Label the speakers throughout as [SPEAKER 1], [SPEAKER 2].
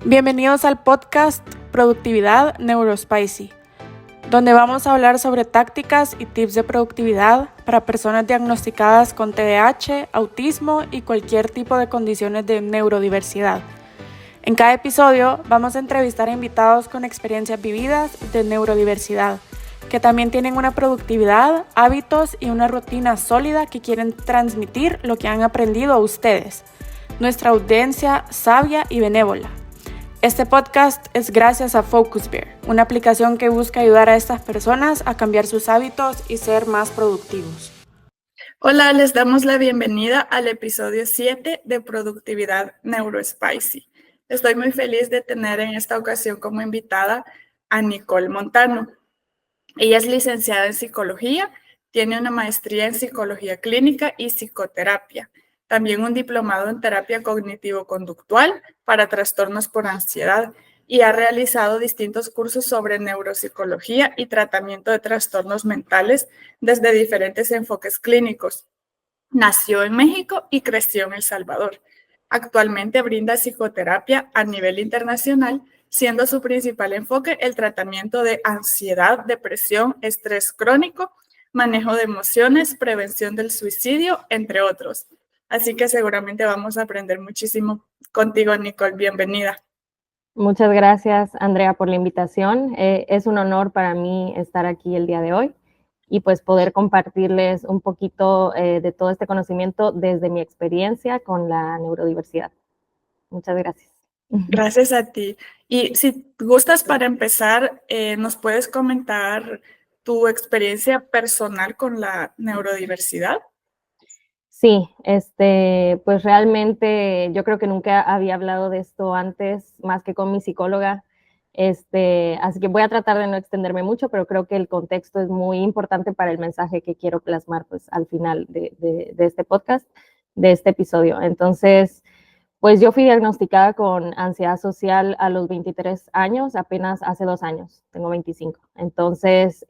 [SPEAKER 1] Bienvenidos al podcast Productividad Neurospicy, donde vamos a hablar sobre tácticas y tips de productividad para personas diagnosticadas con TDAH, autismo y cualquier tipo de condiciones de neurodiversidad. En cada episodio vamos a entrevistar a invitados con experiencias vividas de neurodiversidad, que también tienen una productividad, hábitos y una rutina sólida que quieren transmitir lo que han aprendido a ustedes, nuestra audiencia sabia y benévola. Este podcast es gracias a FocusBear, una aplicación que busca ayudar a estas personas a cambiar sus hábitos y ser más productivos.
[SPEAKER 2] Hola, les damos la bienvenida al episodio 7 de Productividad Neurospicy. Estoy muy feliz de tener en esta ocasión como invitada a Nicole Montano. Ella es licenciada en psicología, tiene una maestría en psicología clínica y psicoterapia, también un diplomado en terapia cognitivo-conductual para trastornos por ansiedad y ha realizado distintos cursos sobre neuropsicología y tratamiento de trastornos mentales desde diferentes enfoques clínicos. Nació en México y creció en El Salvador. Actualmente brinda psicoterapia a nivel internacional, siendo su principal enfoque el tratamiento de ansiedad, depresión, estrés crónico, manejo de emociones, prevención del suicidio, entre otros. Así que seguramente vamos a aprender muchísimo contigo, Nicole. Bienvenida.
[SPEAKER 3] Muchas gracias, Andrea, por la invitación. Es un honor para mí estar aquí el día de hoy y pues poder compartirles un poquito de todo este conocimiento desde mi experiencia con la neurodiversidad. Muchas gracias.
[SPEAKER 2] Gracias a ti. Y si gustas, para empezar, ¿nos puedes comentar tu experiencia personal con la neurodiversidad?
[SPEAKER 3] Sí, pues realmente yo creo que nunca había hablado de esto antes, más que con mi psicóloga. Así que voy a tratar de no extenderme mucho, pero creo que el contexto es muy importante para el mensaje que quiero plasmar pues, al final de este podcast, de este episodio. Entonces, pues yo fui diagnosticada con ansiedad social a los 23 años, apenas hace 2 años, tengo 25. Entonces,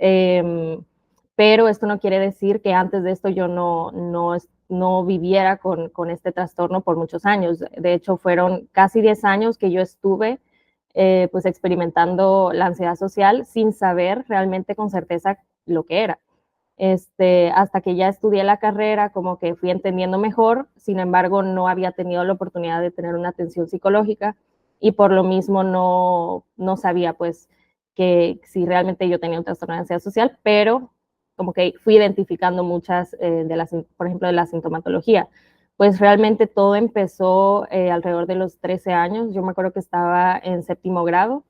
[SPEAKER 3] pero esto no quiere decir que antes de esto yo no viviera con este trastorno por muchos años. De hecho, fueron casi 10 años que yo estuve pues experimentando la ansiedad social sin saber realmente con certeza lo que era. Hasta que ya estudié la carrera, como que fui entendiendo mejor, sin embargo, no había tenido la oportunidad de tener una atención psicológica y por lo mismo no sabía, pues, que si realmente yo tenía un trastorno de ansiedad social, pero como que fui identificando muchas por ejemplo, de la sintomatología. Pues realmente todo empezó alrededor de los 13 años. Yo me acuerdo que estaba en 7º grado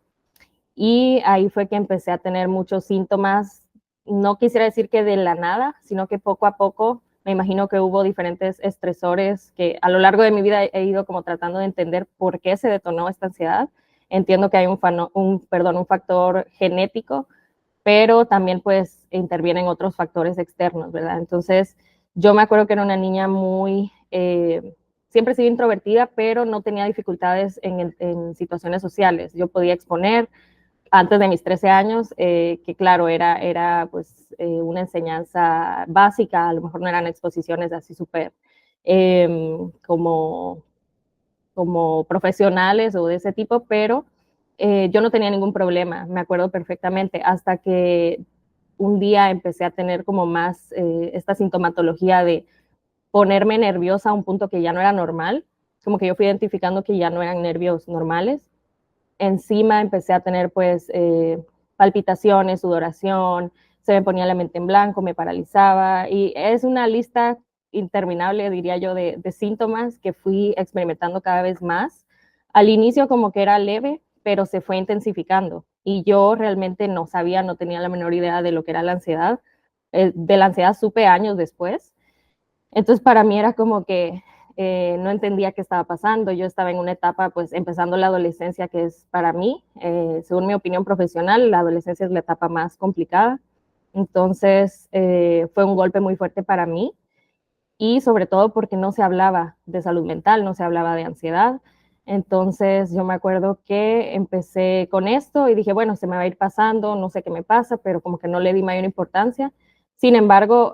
[SPEAKER 3] y ahí fue que empecé a tener muchos síntomas. No quisiera decir que de la nada, sino que poco a poco me imagino que hubo diferentes estresores que a lo largo de mi vida he ido como tratando de entender por qué se detonó esta ansiedad. Entiendo que hay un factor genético, pero también pues intervienen otros factores externos, ¿verdad? Entonces yo me acuerdo que era una niña siempre he sido introvertida, pero no tenía dificultades en situaciones sociales. Yo podía exponer antes de mis 13 años, que claro, era pues una enseñanza básica, a lo mejor no eran exposiciones así súper como profesionales o de ese tipo, pero yo no tenía ningún problema, me acuerdo perfectamente, hasta que un día empecé a tener como más esta sintomatología de ponerme nerviosa a un punto que ya no era normal, como que yo fui identificando que ya no eran nervios normales. Encima empecé a tener pues palpitaciones, sudoración, se me ponía la mente en blanco, me paralizaba y es una lista interminable, diría yo, de síntomas que fui experimentando cada vez más. Al inicio como que era leve, pero se fue intensificando y yo realmente no sabía, no tenía la menor idea de lo que era la ansiedad. De la ansiedad supe años después. Entonces para mí era como que no entendía qué estaba pasando. Yo estaba en una etapa, pues empezando la adolescencia, que es para mí, según mi opinión profesional, la adolescencia es la etapa más complicada. Entonces fue un golpe muy fuerte para mí y sobre todo porque no se hablaba de salud mental, no se hablaba de ansiedad. Entonces yo me acuerdo que empecé con esto y dije, bueno, se me va a ir pasando, no sé qué me pasa, pero como que no le di mayor importancia. Sin embargo,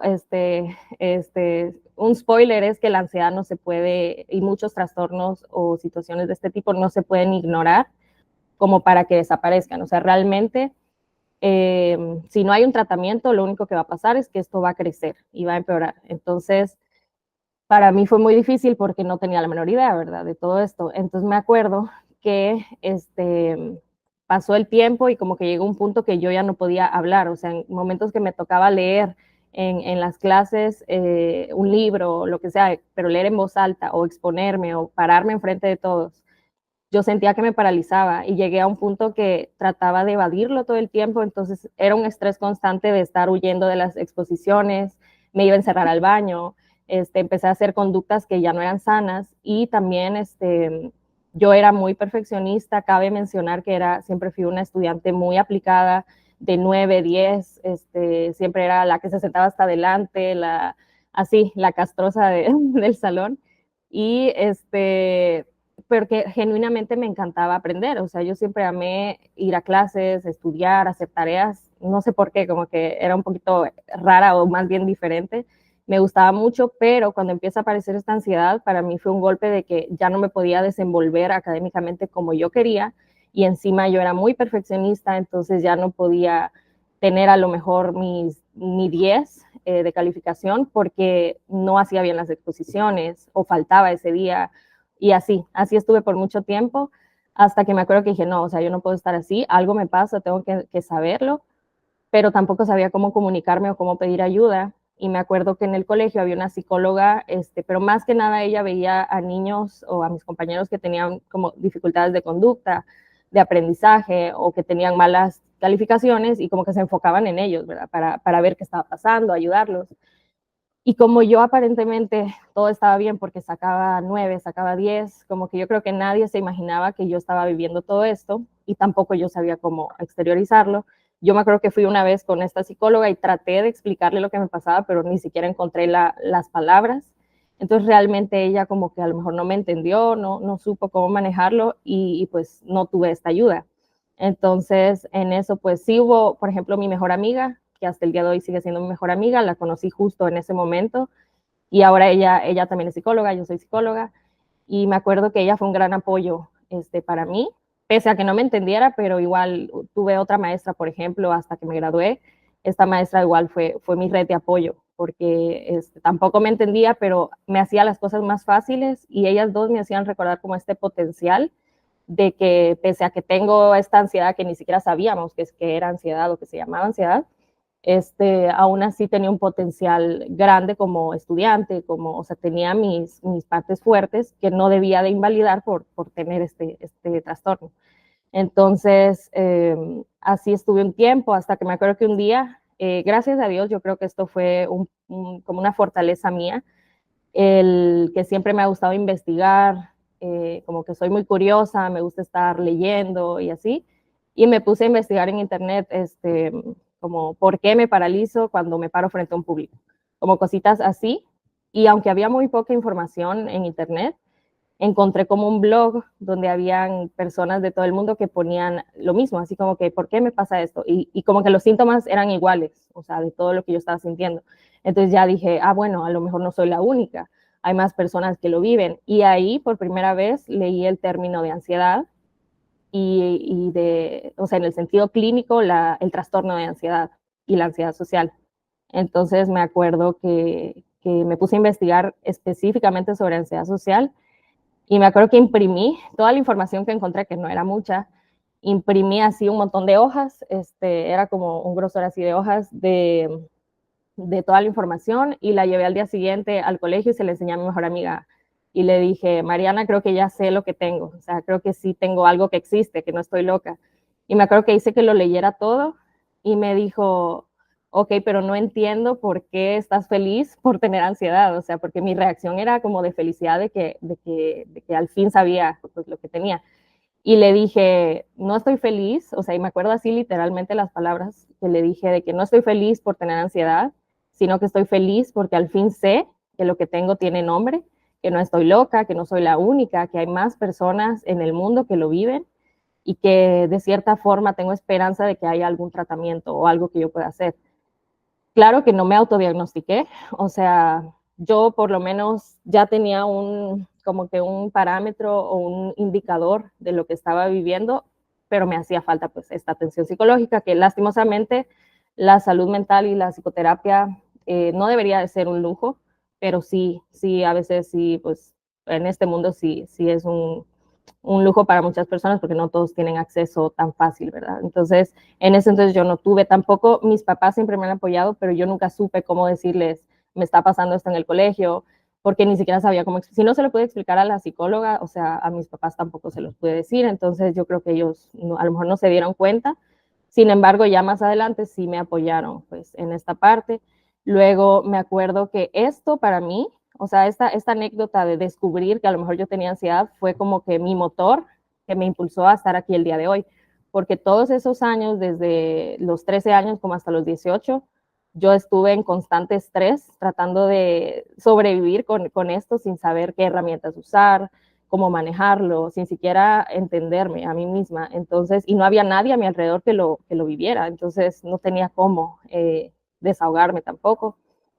[SPEAKER 3] un spoiler es que la ansiedad no se puede, y muchos trastornos o situaciones de este tipo no se pueden ignorar como para que desaparezcan. O sea, realmente, si no hay un tratamiento, lo único que va a pasar es que esto va a crecer y va a empeorar. Entonces, para mí fue muy difícil porque no tenía la menor idea, ¿verdad?, de todo esto. Entonces me acuerdo que pasó el tiempo y como que llegó un punto que yo ya no podía hablar, o sea, en momentos que me tocaba leer en las clases un libro o lo que sea, pero leer en voz alta o exponerme o pararme enfrente de todos, yo sentía que me paralizaba y llegué a un punto que trataba de evadirlo todo el tiempo, entonces era un estrés constante de estar huyendo de las exposiciones, me iba a encerrar al baño, empecé a hacer conductas que ya no eran sanas y también yo era muy perfeccionista, cabe mencionar que siempre fui una estudiante muy aplicada, de 9, 10, siempre era la que se sentaba hasta adelante, la castrosa del salón y porque genuinamente me encantaba aprender, o sea, yo siempre amé ir a clases, estudiar, hacer tareas, no sé por qué, como que era un poquito rara o más bien diferente, me gustaba mucho, pero cuando empieza a aparecer esta ansiedad, para mí fue un golpe de que ya no me podía desenvolver académicamente como yo quería, y encima yo era muy perfeccionista, entonces ya no podía tener a lo mejor mi 10 de calificación porque no hacía bien las exposiciones o faltaba ese día, y así estuve por mucho tiempo, hasta que me acuerdo que dije, no, o sea, yo no puedo estar así, algo me pasa, tengo que saberlo, pero tampoco sabía cómo comunicarme o cómo pedir ayuda. Y me acuerdo que en el colegio había una psicóloga, pero más que nada ella veía a niños o a mis compañeros que tenían como dificultades de conducta, de aprendizaje o que tenían malas calificaciones y como que se enfocaban en ellos, ¿verdad? Para ver qué estaba pasando, ayudarlos. Y como yo aparentemente todo estaba bien porque sacaba 9, sacaba 10, como que yo creo que nadie se imaginaba que yo estaba viviendo todo esto y tampoco yo sabía cómo exteriorizarlo. Yo me acuerdo que fui una vez con esta psicóloga y traté de explicarle lo que me pasaba, pero ni siquiera encontré las palabras. Entonces realmente ella como que a lo mejor no me entendió, no supo cómo manejarlo y pues no tuve esta ayuda. Entonces en eso pues sí hubo, por ejemplo, mi mejor amiga, que hasta el día de hoy sigue siendo mi mejor amiga, la conocí justo en ese momento y ahora ella también es psicóloga, yo soy psicóloga y me acuerdo que ella fue un gran apoyo para mí, pese a que no me entendiera, pero igual tuve otra maestra, por ejemplo, hasta que me gradué, esta maestra igual fue mi red de apoyo, porque tampoco me entendía, pero me hacía las cosas más fáciles y ellas dos me hacían recordar como este potencial de que pese a que tengo esta ansiedad que ni siquiera sabíamos que era ansiedad o que se llamaba ansiedad, aún así tenía un potencial grande como estudiante, o sea, tenía mis partes fuertes que no debía de invalidar por tener este trastorno. Entonces, así estuve un tiempo hasta que me acuerdo que un día, gracias a Dios, yo creo que esto fue como una fortaleza mía, el que siempre me ha gustado investigar, como que soy muy curiosa, me gusta estar leyendo y así, y me puse a investigar en internet, como por qué me paralizo cuando me paro frente a un público, como cositas así, y aunque había muy poca información en internet, encontré como un blog donde habían personas de todo el mundo que ponían lo mismo, así como que, ¿por qué me pasa esto? Y como que los síntomas eran iguales, o sea, de todo lo que yo estaba sintiendo. Entonces ya dije, bueno, a lo mejor no soy la única, hay más personas que lo viven. Y ahí por primera vez leí el término de ansiedad o sea, en el sentido clínico, el trastorno de ansiedad y la ansiedad social. Entonces me acuerdo que me puse a investigar específicamente sobre ansiedad social y me acuerdo que imprimí toda la información que encontré, que no era mucha, imprimí así un montón de hojas, era como un grosor así de hojas de toda la información y la llevé al día siguiente al colegio y se la enseñé a mi mejor amiga. Y le dije, Mariana, creo que ya sé lo que tengo, o sea, creo que sí tengo algo que existe, que no estoy loca. Y me acuerdo que hice que lo leyera todo y me dijo, ok, pero no entiendo por qué estás feliz por tener ansiedad, o sea, porque mi reacción era como de felicidad de que al fin sabía pues, lo que tenía. Y le dije, no estoy feliz, o sea, y me acuerdo así literalmente las palabras que le dije de que no estoy feliz por tener ansiedad, sino que estoy feliz porque al fin sé que lo que tengo tiene nombre, que no estoy loca, que no soy la única, que hay más personas en el mundo que lo viven y que de cierta forma tengo esperanza de que haya algún tratamiento o algo que yo pueda hacer. Claro que no me autodiagnostiqué, o sea, yo por lo menos ya tenía como que un parámetro o un indicador de lo que estaba viviendo, pero me hacía falta pues esta atención psicológica, que lastimosamente la salud mental y la psicoterapia no debería de ser un lujo, pero sí, a veces sí, pues en este mundo sí es un lujo para muchas personas porque no todos tienen acceso tan fácil, ¿verdad? Entonces, en ese entonces yo no tuve tampoco, mis papás siempre me han apoyado, pero yo nunca supe cómo decirles, me está pasando esto en el colegio, porque ni siquiera sabía cómo, si no se lo pude explicar a la psicóloga, o sea, a mis papás tampoco se los pude decir, entonces yo creo que ellos no, a lo mejor no se dieron cuenta, sin embargo, ya más adelante sí me apoyaron, pues, en esta parte. Luego me acuerdo que esto para mí, o sea, esta anécdota de descubrir que a lo mejor yo tenía ansiedad fue como que mi motor que me impulsó a estar aquí el día de hoy, porque todos esos años, desde los 13 años como hasta los 18, yo estuve en constante estrés tratando de sobrevivir con esto sin saber qué herramientas usar, cómo manejarlo, sin siquiera entenderme a mí misma. Entonces, y no había nadie a mi alrededor que lo viviera, entonces no tenía cómo desahogarme tampoco.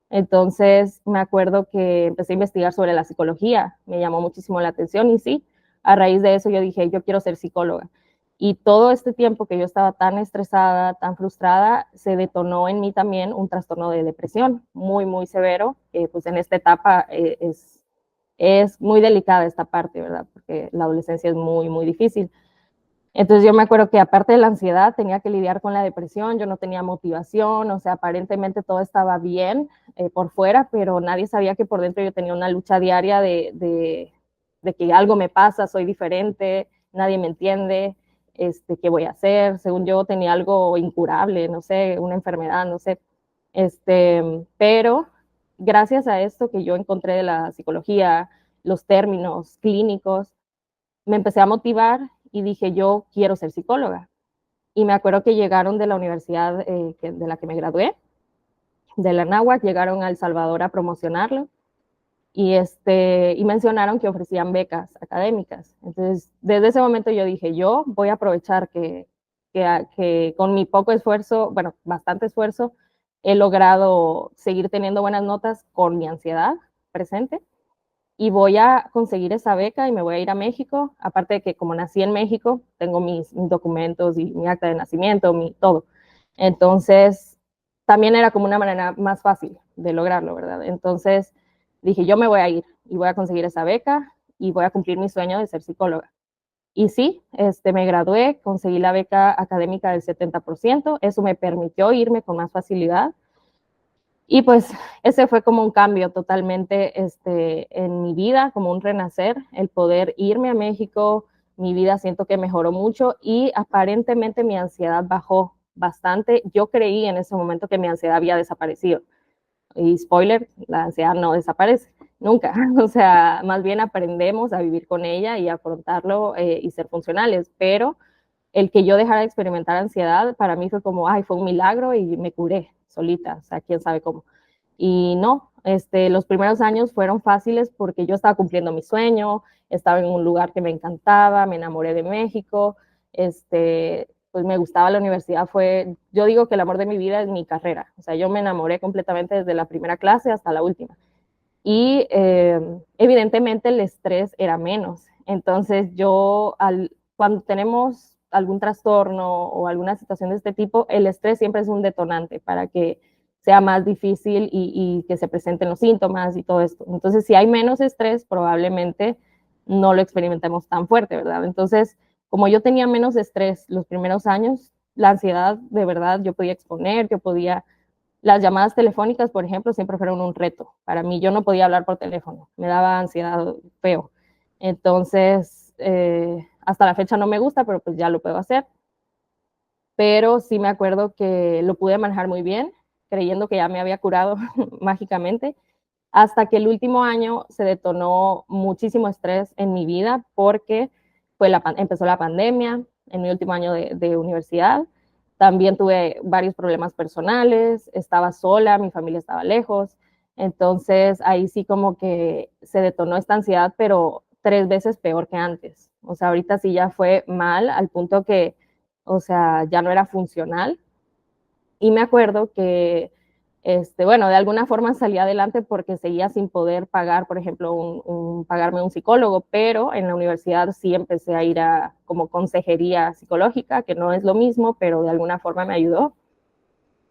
[SPEAKER 3] Entonces, me acuerdo que empecé a investigar sobre la psicología, me llamó muchísimo la atención y sí, a raíz de eso yo dije, yo quiero ser psicóloga. Y todo este tiempo que yo estaba tan estresada, tan frustrada, se detonó en mí también un trastorno de depresión muy, muy severo, que pues en esta etapa es muy delicada esta parte, ¿verdad? Porque la adolescencia es muy, muy difícil. Entonces yo me acuerdo que aparte de la ansiedad tenía que lidiar con la depresión, yo no tenía motivación, o sea, aparentemente todo estaba bien por fuera, pero nadie sabía que por dentro yo tenía una lucha diaria de que algo me pasa, soy diferente, nadie me entiende, qué voy a hacer, según yo tenía algo incurable, no sé, una enfermedad, no sé, pero gracias a esto que yo encontré de la psicología, los términos clínicos, me empecé a motivar y dije, yo quiero ser psicóloga. Y me acuerdo que llegaron de la universidad de la que me gradué, de la Anáhuac, llegaron a El Salvador a promocionarlo y mencionaron que ofrecían becas académicas. Entonces, desde ese momento yo dije, yo voy a aprovechar que con mi poco esfuerzo, bueno, bastante esfuerzo, he logrado seguir teniendo buenas notas con mi ansiedad presente y voy a conseguir esa beca y me voy a ir a México, aparte de que como nací en México, tengo mis documentos y mi acta de nacimiento, mi todo. Entonces, también era como una manera más fácil de lograrlo, ¿verdad? Entonces, dije, yo me voy a ir y voy a conseguir esa beca y voy a cumplir mi sueño de ser psicóloga. Y sí, me gradué, conseguí la beca académica del 70%, eso me permitió irme con más facilidad y pues ese fue como un cambio totalmente en mi vida, como un renacer, el poder irme a México, mi vida siento que mejoró mucho y aparentemente mi ansiedad bajó bastante. Yo creí en ese momento que mi ansiedad había desaparecido. Y spoiler, la ansiedad no desaparece, nunca. O sea, más bien aprendemos a vivir con ella y afrontarlo y ser funcionales, pero el que yo dejara de experimentar ansiedad, para mí fue como, ay, fue un milagro y me curé solita, o sea, quién sabe cómo. Y no, los primeros años fueron fáciles porque yo estaba cumpliendo mi sueño, estaba en un lugar que me encantaba, me enamoré de México, pues me gustaba la universidad, yo digo que el amor de mi vida es mi carrera, o sea, yo me enamoré completamente desde la primera clase hasta la última. Y evidentemente el estrés era menos, entonces cuando tenemos algún trastorno o alguna situación de este tipo, el estrés siempre es un detonante para que sea más difícil y que se presenten los síntomas y todo esto. Entonces, si hay menos estrés, probablemente no lo experimentemos tan fuerte, ¿verdad? Entonces, como yo tenía menos estrés los primeros años, la ansiedad, de verdad, yo podía exponer, yo podía... Las llamadas telefónicas, por ejemplo, siempre fueron un reto. Para mí, yo no podía hablar por teléfono, me daba ansiedad feo. Entonces, hasta la fecha no me gusta, pero pues ya lo puedo hacer. Pero sí me acuerdo que lo pude manejar muy bien, creyendo que ya me había curado mágicamente, hasta que el último año se detonó muchísimo estrés en mi vida porque empezó la pandemia en mi último año de universidad. También tuve varios problemas personales, estaba sola, mi familia estaba lejos. Entonces ahí sí como que se detonó esta ansiedad, pero 3 veces peor que antes. O sea, ahorita sí ya fue mal al punto que, o sea, ya no era funcional. Y me acuerdo que Bueno, de alguna forma salí adelante porque seguía sin poder pagar, por ejemplo, pagarme un psicólogo, pero en la universidad sí empecé a ir a como consejería psicológica, que no es lo mismo, pero de alguna forma me ayudó.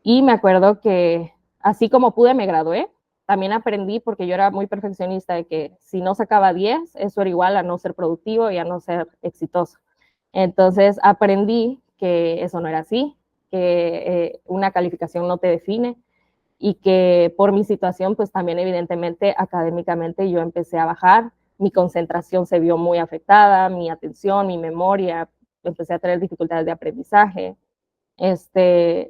[SPEAKER 3] Y me acuerdo que así como pude, me gradué. También aprendí, porque yo era muy perfeccionista, de que si no sacaba 10, eso era igual a no ser productivo y a no ser exitoso. Entonces aprendí que eso no era así, que una calificación no te define, y que por mi situación, pues también evidentemente académicamente yo empecé a bajar, mi concentración se vio muy afectada, mi atención, mi memoria, empecé a tener dificultades de aprendizaje.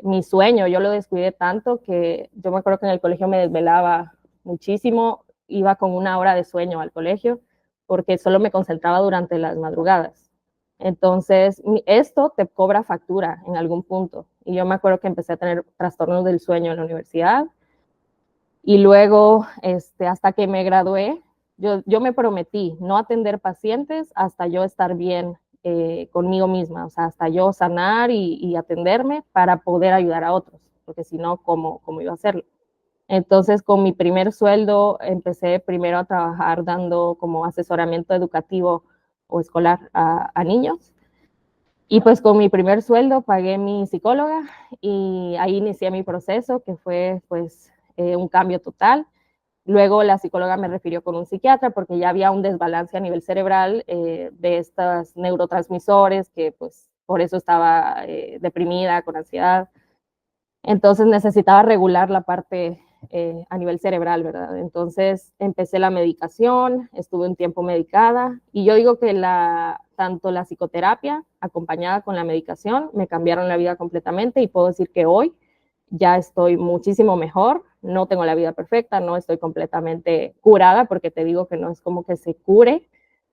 [SPEAKER 3] Mi sueño, yo lo descuidé tanto que yo me acuerdo que en el colegio me desvelaba muchísimo, iba con 1 hora de sueño al colegio porque solo me concentraba durante las madrugadas. Entonces, esto te cobra factura en algún punto. Y yo me acuerdo que empecé a tener trastornos del sueño en la universidad. Y luego, hasta que me gradué, yo me prometí no atender pacientes hasta yo estar bien conmigo misma, o sea, hasta yo sanar y atenderme para poder ayudar a otros, porque si no, ¿cómo iba a hacerlo? Entonces, con mi primer sueldo, empecé primero a trabajar dando como asesoramiento educativo o escolar a niños. Y pues con mi primer sueldo pagué mi psicóloga y ahí inicié mi proceso, que fue pues un cambio total. Luego la psicóloga me refirió con un psiquiatra porque ya había un desbalance a nivel cerebral de estos neurotransmisores, que pues por eso estaba deprimida, con ansiedad. Entonces necesitaba regular la parte a nivel cerebral, ¿verdad? Entonces empecé la medicación, estuve un tiempo medicada y yo digo que tanto la psicoterapia acompañada con la medicación me cambiaron la vida completamente y puedo decir que hoy ya estoy muchísimo mejor, no tengo la vida perfecta, no estoy completamente curada porque te digo que no es como que se cure,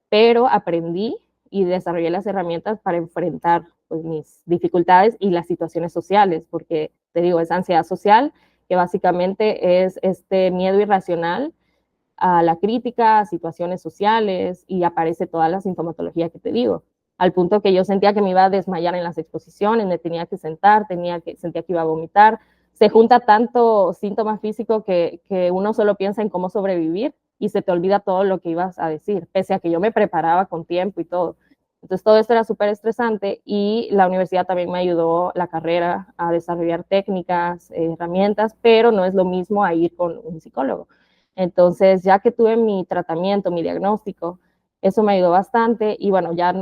[SPEAKER 3] pero aprendí y desarrollé las herramientas para enfrentar pues, mis dificultades y las situaciones sociales, porque te digo, es ansiedad social, que básicamente es este miedo irracional a la crítica, a situaciones sociales, y aparece toda la sintomatología que te digo, al punto que yo sentía que me iba a desmayar en las exposiciones, me tenía que sentar, sentía que iba a vomitar. Se junta tanto síntoma físico que uno solo piensa en cómo sobrevivir y se te olvida todo lo que ibas a decir, pese a que yo me preparaba con tiempo y todo. Entonces todo esto era súper estresante y la universidad también me ayudó, la carrera, a desarrollar técnicas, herramientas, pero no es lo mismo a ir con un psicólogo. Entonces, ya que tuve mi tratamiento, mi diagnóstico, eso me ayudó bastante y bueno, ya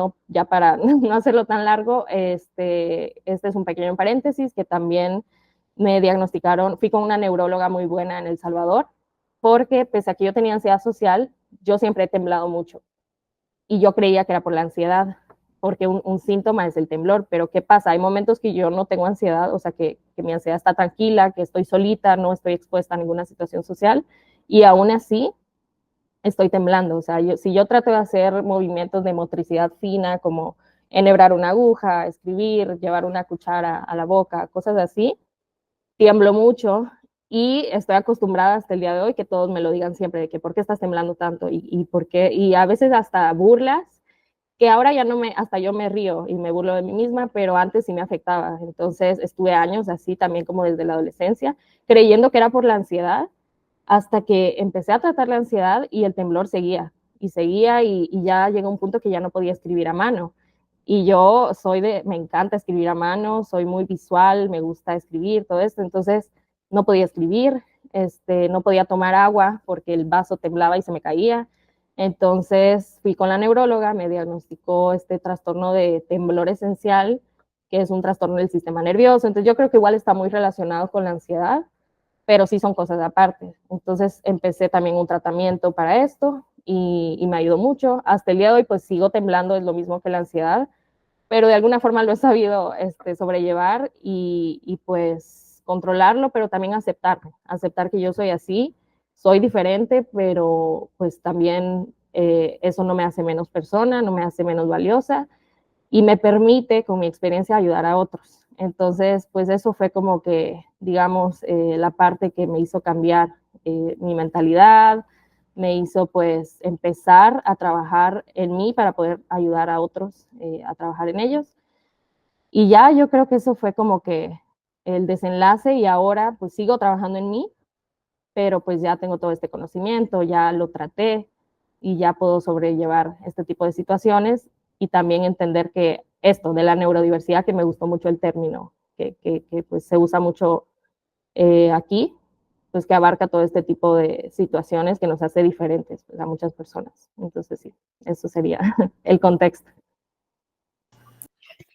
[SPEAKER 3] para no hacerlo tan largo, este es un pequeño paréntesis que también me diagnosticaron, fui con una neuróloga muy buena en El Salvador, porque pese a que yo tenía ansiedad social, yo siempre he temblado mucho y yo creía que era por la ansiedad, porque un síntoma es el temblor, pero ¿qué pasa? Hay momentos que yo no tengo ansiedad, o sea, que mi ansiedad está tranquila, que estoy solita, no estoy expuesta a ninguna situación social, y aún así estoy temblando. O sea, si yo trato de hacer movimientos de motricidad fina, como enhebrar una aguja, escribir, llevar una cuchara a la boca, cosas así, tiemblo mucho y estoy acostumbrada hasta el día de hoy que todos me lo digan siempre, de que por qué estás temblando tanto y por qué, y a veces hasta burlas, que ahora ya no hasta yo me río y me burlo de mí misma, pero antes sí me afectaba. Entonces estuve años así también como desde la adolescencia, creyendo que era por la ansiedad, hasta que empecé a tratar la ansiedad y el temblor seguía y seguía y ya llegó un punto que ya no podía escribir a mano. Y yo me encanta escribir a mano, soy muy visual, me gusta escribir, todo esto. Entonces no podía escribir, no podía tomar agua porque el vaso temblaba y se me caía. Entonces fui con la neuróloga, me diagnosticó este trastorno de temblor esencial, que es un trastorno del sistema nervioso. Entonces yo creo que igual está muy relacionado con la ansiedad, pero sí son cosas aparte. Entonces empecé también un tratamiento para esto y me ayudó mucho. Hasta el día de hoy pues sigo temblando, es lo mismo que la ansiedad, pero de alguna forma lo he sabido sobrellevar y pues controlarlo, pero también aceptarme, aceptar que yo soy así, soy diferente, pero pues también eso no me hace menos persona, no me hace menos valiosa y me permite con mi experiencia ayudar a otros. Entonces, pues eso fue como que, digamos, la parte que me hizo cambiar mi mentalidad, me hizo pues empezar a trabajar en mí para poder ayudar a otros a trabajar en ellos. Y ya yo creo que eso fue como que el desenlace y ahora pues sigo trabajando en mí, pero pues ya tengo todo este conocimiento, ya lo traté y ya puedo sobrellevar este tipo de situaciones y también entender que esto de la neurodiversidad, que me gustó mucho el término, que pues se usa mucho aquí, pues que abarca todo este tipo de situaciones que nos hace diferentes pues, a muchas personas. Entonces sí, eso sería el contexto.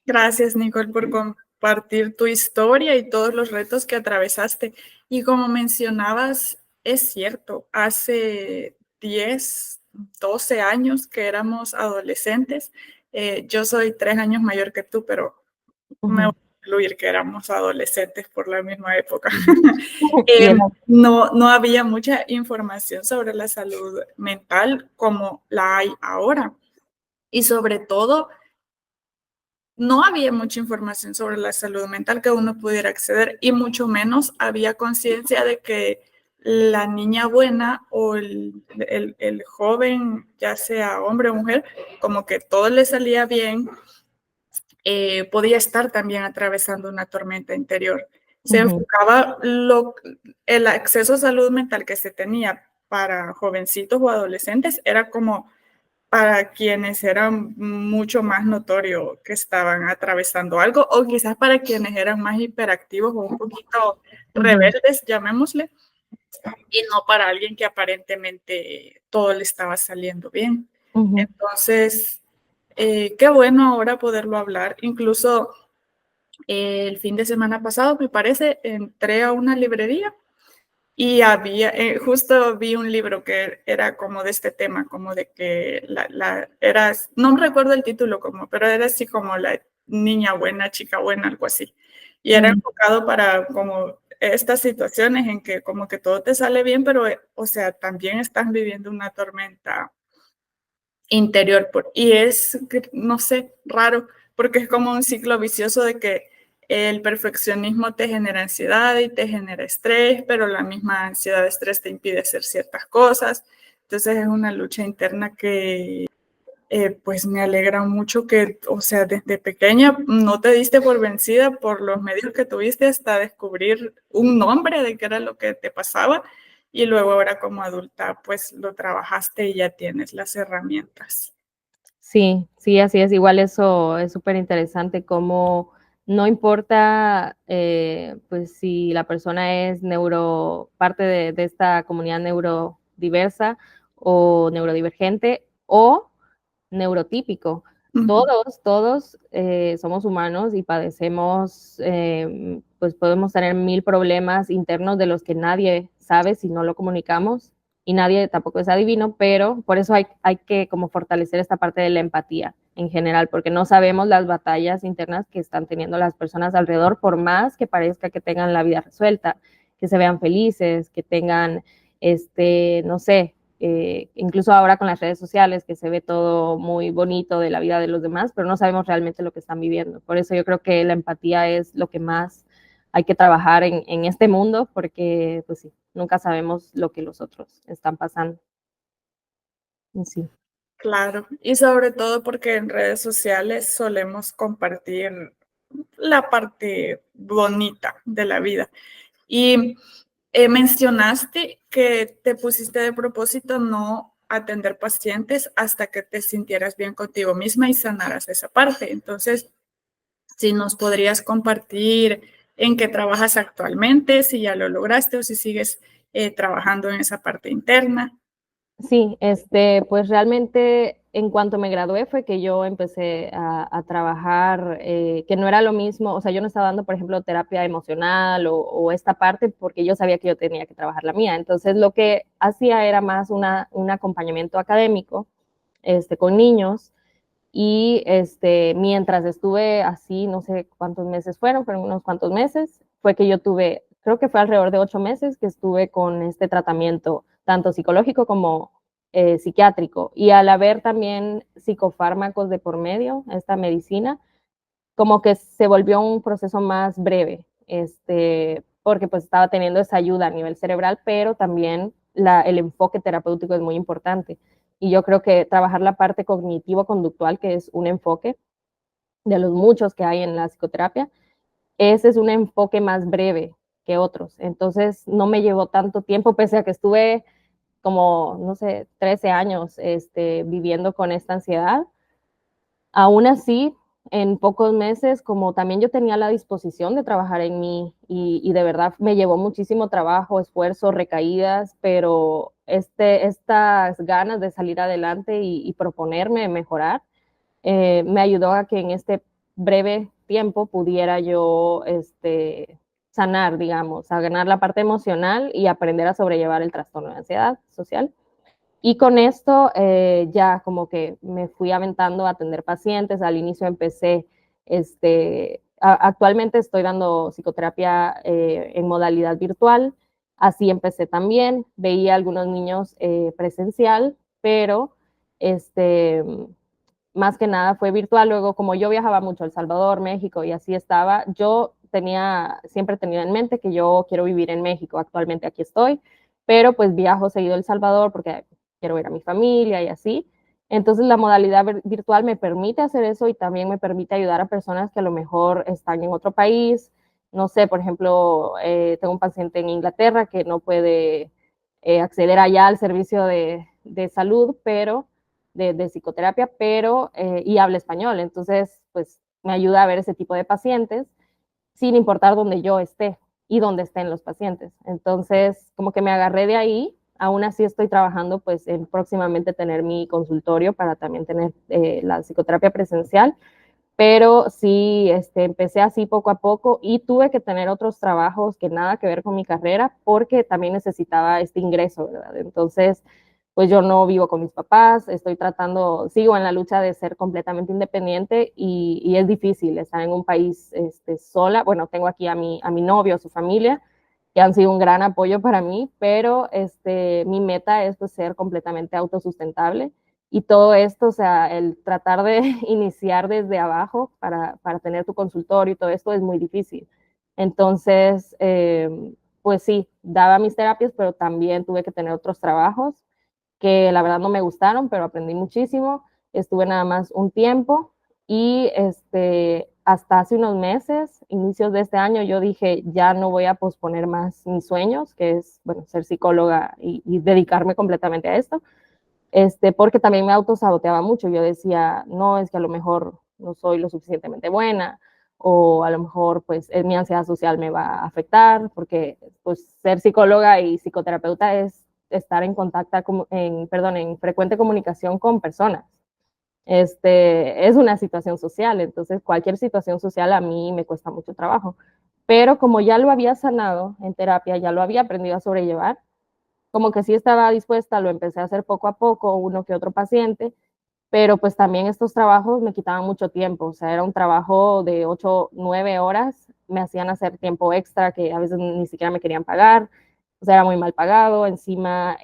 [SPEAKER 2] Gracias, Nicole, por compartir tu historia y todos los retos que atravesaste. Y como mencionabas, es cierto, hace 10, 12 años que éramos adolescentes. Yo soy 3 años mayor que tú, pero me voy a incluir que éramos adolescentes por la misma época. No había mucha información sobre la salud mental como la hay ahora. Y sobre todo, no había mucha información sobre la salud mental que uno pudiera acceder y mucho menos había conciencia de que la niña buena o el joven, ya sea hombre o mujer, como que todo le salía bien, podía estar también atravesando una tormenta interior. Se enfocaba el acceso a salud mental que se tenía para jovencitos o adolescentes era como para quienes era mucho más notorio que estaban atravesando algo, o quizás para quienes eran más hiperactivos o un poquito rebeldes, llamémosle, y no para alguien que aparentemente todo le estaba saliendo bien. Entonces, qué bueno ahora poderlo hablar. Incluso el fin de semana pasado, me parece, entré a una librería y había, justo vi un libro que era como de este tema, como de que era, no recuerdo el título como, pero era así como la niña buena, chica buena, algo así. Y era enfocado para como estas situaciones en que como que todo te sale bien, pero, o sea, también estás viviendo una tormenta interior. Y es, no sé, raro, porque es como un ciclo vicioso de que el perfeccionismo te genera ansiedad y te genera estrés, pero la misma ansiedad, estrés te impide hacer ciertas cosas. Entonces es una lucha interna que pues me alegra mucho que, o sea, desde pequeña no te diste por vencida por los medios que tuviste hasta descubrir un nombre de qué era lo que te pasaba y luego ahora como adulta pues lo trabajaste y ya tienes las herramientas.
[SPEAKER 3] Sí, sí, así es. Igual eso es súper interesante, como no importa pues si la persona es parte de esta comunidad neurodiversa o neurodivergente o neurotípico. Todos somos humanos y padecemos, pues podemos tener 1000 problemas internos de los que nadie sabe si no lo comunicamos y nadie tampoco es adivino, pero por eso hay que como fortalecer esta parte de la empatía en general, porque no sabemos las batallas internas que están teniendo las personas alrededor, por más que parezca que tengan la vida resuelta, que se vean felices, que tengan, no sé, incluso ahora con las redes sociales, que se ve todo muy bonito de la vida de los demás, pero no sabemos realmente lo que están viviendo. Por eso yo creo que la empatía es lo que más hay que trabajar en este mundo, porque pues sí, nunca sabemos lo que los otros están pasando. Sí.
[SPEAKER 2] Claro, y sobre todo porque en redes sociales solemos compartir la parte bonita de la vida. Y mencionaste que te pusiste de propósito no atender pacientes hasta que te sintieras bien contigo misma y sanaras esa parte. Entonces, si nos podrías compartir en qué trabajas actualmente, si ya lo lograste o si sigues trabajando en esa parte interna.
[SPEAKER 3] Sí, pues realmente en cuanto me gradué fue que yo empecé a trabajar, que no era lo mismo, o sea, yo no estaba dando, por ejemplo, terapia emocional o esta parte porque yo sabía que yo tenía que trabajar la mía. Entonces lo que hacía era más un acompañamiento académico con niños y mientras estuve así, no sé cuántos meses fueron, pero unos cuantos meses, fue que yo tuve, creo que fue alrededor de 8 meses que estuve con este tratamiento, tanto psicológico como psiquiátrico. Y al haber también psicofármacos de por medio, esta medicina, como que se volvió un proceso más breve, porque pues estaba teniendo esa ayuda a nivel cerebral, pero también el enfoque terapéutico es muy importante. Y yo creo que trabajar la parte cognitivo-conductual, que es un enfoque de los muchos que hay en la psicoterapia, ese es un enfoque más breve que otros. Entonces no me llevó tanto tiempo, pese a que estuve como, no sé, 13 años viviendo con esta ansiedad. Aún así, en pocos meses, como también yo tenía la disposición de trabajar en mí y de verdad me llevó muchísimo trabajo, esfuerzo, recaídas, pero estas ganas de salir adelante y proponerme mejorar, me ayudó a que en este breve tiempo pudiera yo sanar, digamos, a ganar la parte emocional y aprender a sobrellevar el trastorno de ansiedad social. Y con esto ya como que me fui aventando a atender pacientes. Al inicio empecé, actualmente estoy dando psicoterapia en modalidad virtual. Así empecé también. Veía algunos niños presencial, pero este, más que nada fue virtual. Luego, como yo viajaba mucho a El Salvador, México y así estaba, yo siempre tenía en mente que yo quiero vivir en México. Actualmente aquí estoy, pero pues viajo seguido a El Salvador porque quiero ver a mi familia y así. Entonces la modalidad virtual me permite hacer eso y también me permite ayudar a personas que a lo mejor están en otro país. No sé, por ejemplo, tengo un paciente en Inglaterra que no puede acceder allá al servicio de salud, pero de psicoterapia, pero y habla español. Entonces, pues me ayuda a ver ese tipo de pacientes sin importar dónde yo esté y dónde estén los pacientes. Entonces, como que me agarré de ahí. Aún así estoy trabajando pues en próximamente tener mi consultorio para también tener la psicoterapia presencial, pero sí empecé así poco a poco y tuve que tener otros trabajos que nada que ver con mi carrera porque también necesitaba este ingreso, ¿verdad? Entonces, pues yo no vivo con mis papás, sigo en la lucha de ser completamente independiente y es difícil estar en un país sola. Bueno, tengo aquí a mi novio, a su familia, que han sido un gran apoyo para mí, pero mi meta es pues, ser completamente autosustentable y todo esto, o sea, el tratar de iniciar desde abajo para tener tu consultorio y todo esto es muy difícil. Entonces, pues sí, daba mis terapias, pero también tuve que tener otros trabajos que la verdad no me gustaron, pero aprendí muchísimo. Estuve nada más un tiempo y hasta hace unos meses, inicios de este año, yo dije, ya no voy a posponer más mis sueños, que es, bueno, ser psicóloga y dedicarme completamente a esto, porque también me autosaboteaba mucho. Yo decía, no, es que a lo mejor no soy lo suficientemente buena, o a lo mejor pues mi ansiedad social me va a afectar, porque pues ser psicóloga y psicoterapeuta es estar en contacto, en frecuente comunicación con personas. Es una situación social, entonces cualquier situación social a mí me cuesta mucho trabajo. Pero como ya lo había sanado en terapia, ya lo había aprendido a sobrellevar, como que sí estaba dispuesta, lo empecé a hacer poco a poco, uno que otro paciente, pero pues también estos trabajos me quitaban mucho tiempo, o sea, era un trabajo de 8, 9 horas, me hacían hacer tiempo extra que a veces ni siquiera me querían pagar, o sea, era muy mal pagado, encima,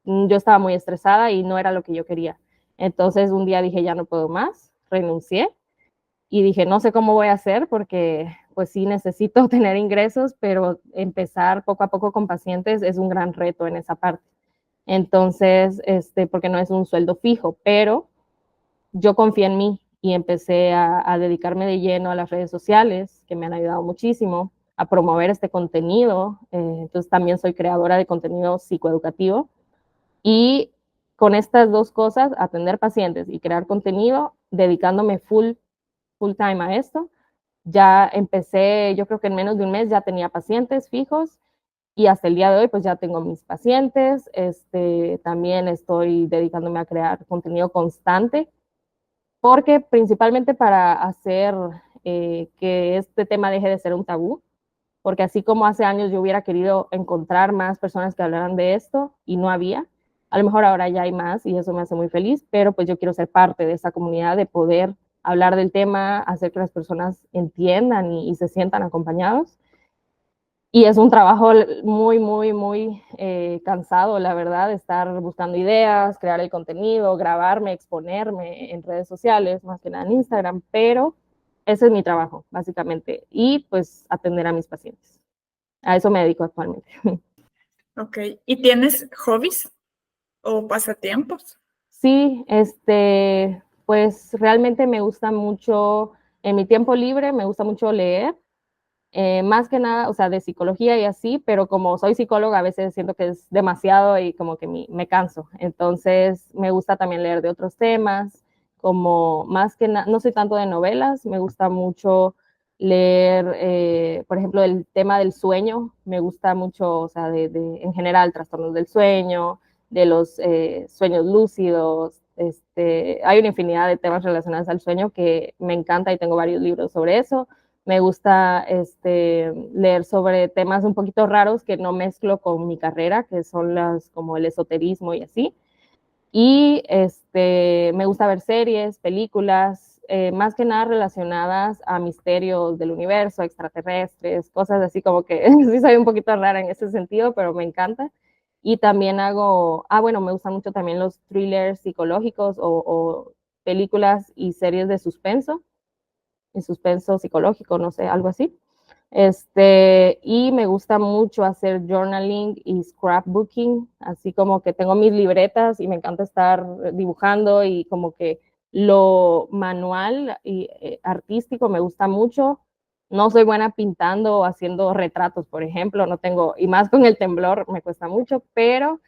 [SPEAKER 3] yo estaba muy estresada y no era lo que yo quería. Entonces un día dije, ya no puedo más, renuncié y dije, no sé cómo voy a hacer porque pues sí necesito tener ingresos, pero empezar poco a poco con pacientes es un gran reto en esa parte. Entonces, porque no es un sueldo fijo, pero yo confié en mí y empecé a dedicarme de lleno a las redes sociales, que me han ayudado muchísimo a promover este contenido. Entonces también soy creadora de contenido psicoeducativo y con estas dos cosas, atender pacientes y crear contenido, dedicándome full time a esto. Ya empecé, yo creo que en menos de un mes ya tenía pacientes fijos y hasta el día de hoy pues ya tengo mis pacientes. También estoy dedicándome a crear contenido constante porque principalmente para hacer que este tema deje de ser un tabú, porque así como hace años yo hubiera querido encontrar más personas que hablaran de esto y no había, a lo mejor ahora ya hay más y eso me hace muy feliz, pero pues yo quiero ser parte de esta comunidad, de poder hablar del tema, hacer que las personas entiendan y se sientan acompañados. Y es un trabajo muy cansado, la verdad, estar buscando ideas, crear el contenido, grabarme, exponerme en redes sociales, más que nada en Instagram, pero ese es mi trabajo, básicamente, y pues atender a mis pacientes. A eso me dedico actualmente.
[SPEAKER 2] Ok, ¿y tienes hobbies o pasatiempos?
[SPEAKER 3] Sí, pues realmente me gusta mucho En mi tiempo libre me gusta mucho leer, más que nada, o sea, de psicología y así, pero como soy psicóloga, a veces siento que es demasiado y como que me canso. Entonces, me gusta también leer de otros temas, como más que nada, no soy tanto de novelas, me gusta mucho leer, por ejemplo, el tema del sueño, me gusta mucho, o sea, en general, trastornos del sueño, de los sueños lúcidos, hay una infinidad de temas relacionados al sueño que me encanta y tengo varios libros sobre eso. Me gusta leer sobre temas un poquito raros que no mezclo con mi carrera, que son como el esoterismo y así. Y me gusta ver series, películas, más que nada relacionadas a misterios del universo, extraterrestres, cosas así como que sí soy un poquito rara en ese sentido, pero me encanta. Y también bueno, me gustan mucho también los thrillers psicológicos o películas y series de suspenso psicológico, no sé, algo así. Y me gusta mucho hacer journaling y scrapbooking, así como que tengo mis libretas y me encanta estar dibujando y como que lo manual y artístico me gusta mucho. No soy buena pintando o haciendo retratos, por ejemplo, no tengo, y más con el temblor me cuesta mucho, pero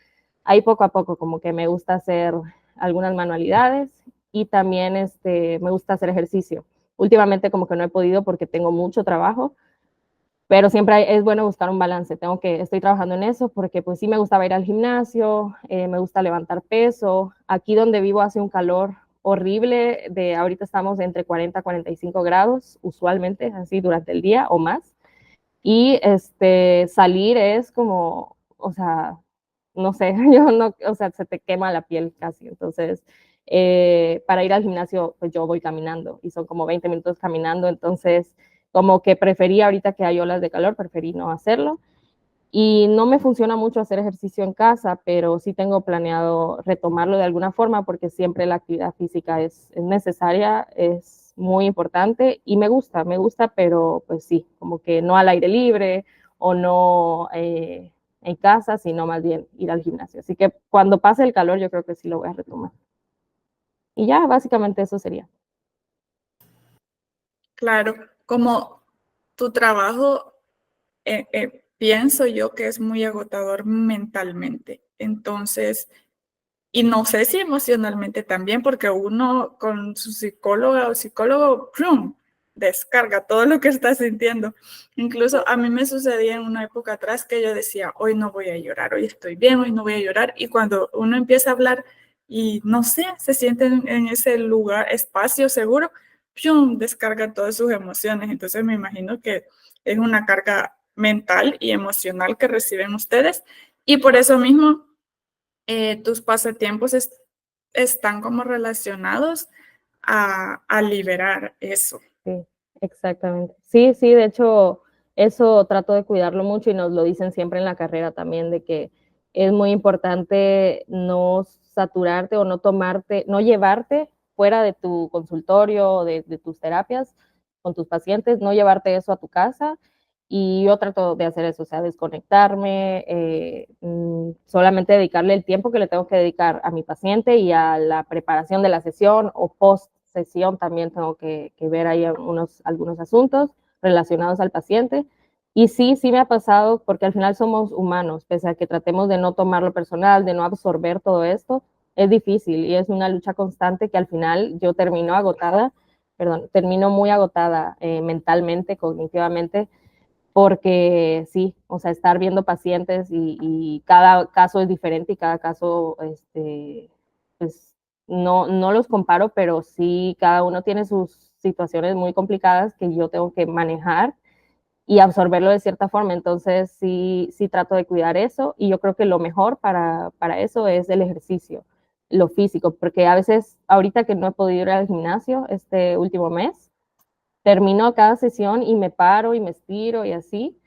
[SPEAKER 3] ahí poco a poco como que me gusta hacer algunas manualidades y también me gusta hacer ejercicio. Últimamente como que no he podido porque tengo mucho trabajo, pero siempre es bueno buscar un balance. Estoy trabajando en eso porque pues sí me gustaba ir al gimnasio, me gusta levantar peso. Aquí donde vivo hace un calor horrible, ahorita estamos entre 40 y 45 grados, usualmente así durante el día o más. Y salir es como, o sea, no sé, yo no, o sea, se te quema la piel casi. Entonces, para ir al gimnasio, pues yo voy caminando y son como 20 minutos caminando. Entonces, como que preferí ahorita que hay olas de calor, preferí no hacerlo. Y no me funciona mucho hacer ejercicio en casa, pero sí tengo planeado retomarlo de alguna forma porque siempre la actividad física es necesaria, es muy importante y me gusta, pero pues sí, como que no al aire libre o no en casa, sino más bien ir al gimnasio. Así que cuando pase el calor yo creo que sí lo voy a retomar. Y ya, básicamente eso sería.
[SPEAKER 2] Claro, como tu trabajo, pienso yo que es muy agotador mentalmente. Entonces, y no sé si emocionalmente también, porque uno con su psicóloga o psicólogo, ¡prum!, descarga todo lo que está sintiendo. Incluso a mí me sucedía en una época atrás que yo decía, hoy no voy a llorar, hoy estoy bien, hoy no voy a llorar. Y cuando uno empieza a hablar y no sé, se siente en ese lugar, espacio seguro, ¡pum!, descarga todas sus emociones. Entonces me imagino que es una carga mental y emocional que reciben ustedes. Y por eso mismo tus pasatiempos están como relacionados a liberar eso.
[SPEAKER 3] Sí, exactamente. Sí, sí, de hecho, eso trato de cuidarlo mucho y nos lo dicen siempre en la carrera también, de que es muy importante no saturarte o no tomarte, no llevarte fuera de tu consultorio o de tus terapias con tus pacientes, no llevarte eso a tu casa. Y yo trato de hacer eso, o sea, desconectarme, solamente dedicarle el tiempo que le tengo que dedicar a mi paciente y a la preparación de la sesión o post sesión también tengo que ver ahí algunos asuntos relacionados al paciente. Y sí, sí me ha pasado porque al final somos humanos, pese a que tratemos de no tomarlo personal, de no absorber todo esto, es difícil y es una lucha constante que al final yo termino muy agotada mentalmente, cognitivamente, porque sí, o sea, estar viendo pacientes y cada caso es diferente y cada caso, pues no los comparo, pero sí, cada uno tiene sus situaciones muy complicadas que yo tengo que manejar y absorberlo de cierta forma. Entonces, sí, sí trato de cuidar eso y yo creo que lo mejor para eso es el ejercicio, lo físico, porque a veces, ahorita que no he podido ir al gimnasio este último mes, termino cada sesión y me paro y me estiro y así,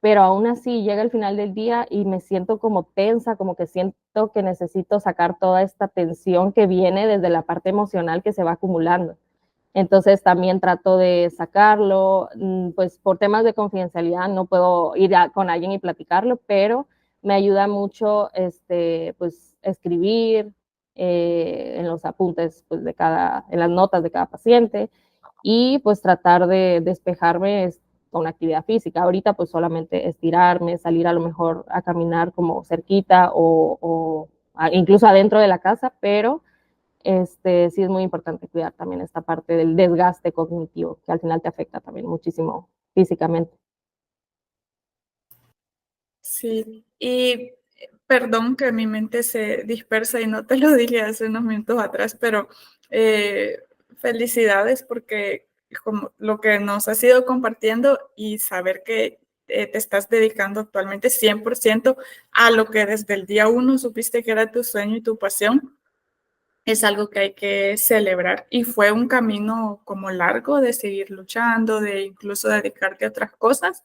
[SPEAKER 3] pero aún así llega el final del día y me siento como tensa, como que siento que necesito sacar toda esta tensión que viene desde la parte emocional que se va acumulando. Entonces también trato de sacarlo, pues por temas de confidencialidad no puedo ir con alguien y platicarlo, pero me ayuda mucho pues escribir en los apuntes pues, en las notas de cada paciente y pues tratar de despejarme con actividad física. Ahorita pues solamente estirarme, salir a lo mejor a caminar como cerquita o incluso adentro de la casa, pero sí es muy importante cuidar también esta parte del desgaste cognitivo, que al final te afecta también muchísimo físicamente.
[SPEAKER 2] Sí, y perdón que mi mente se dispersa y no te lo dije hace unos minutos atrás, pero eh, felicidades porque como lo que nos has ido compartiendo y saber que te estás dedicando actualmente 100% a lo que desde el día uno supiste que era tu sueño y tu pasión, es algo que hay que celebrar. Y fue un camino como largo de seguir luchando, de incluso dedicarte a otras cosas,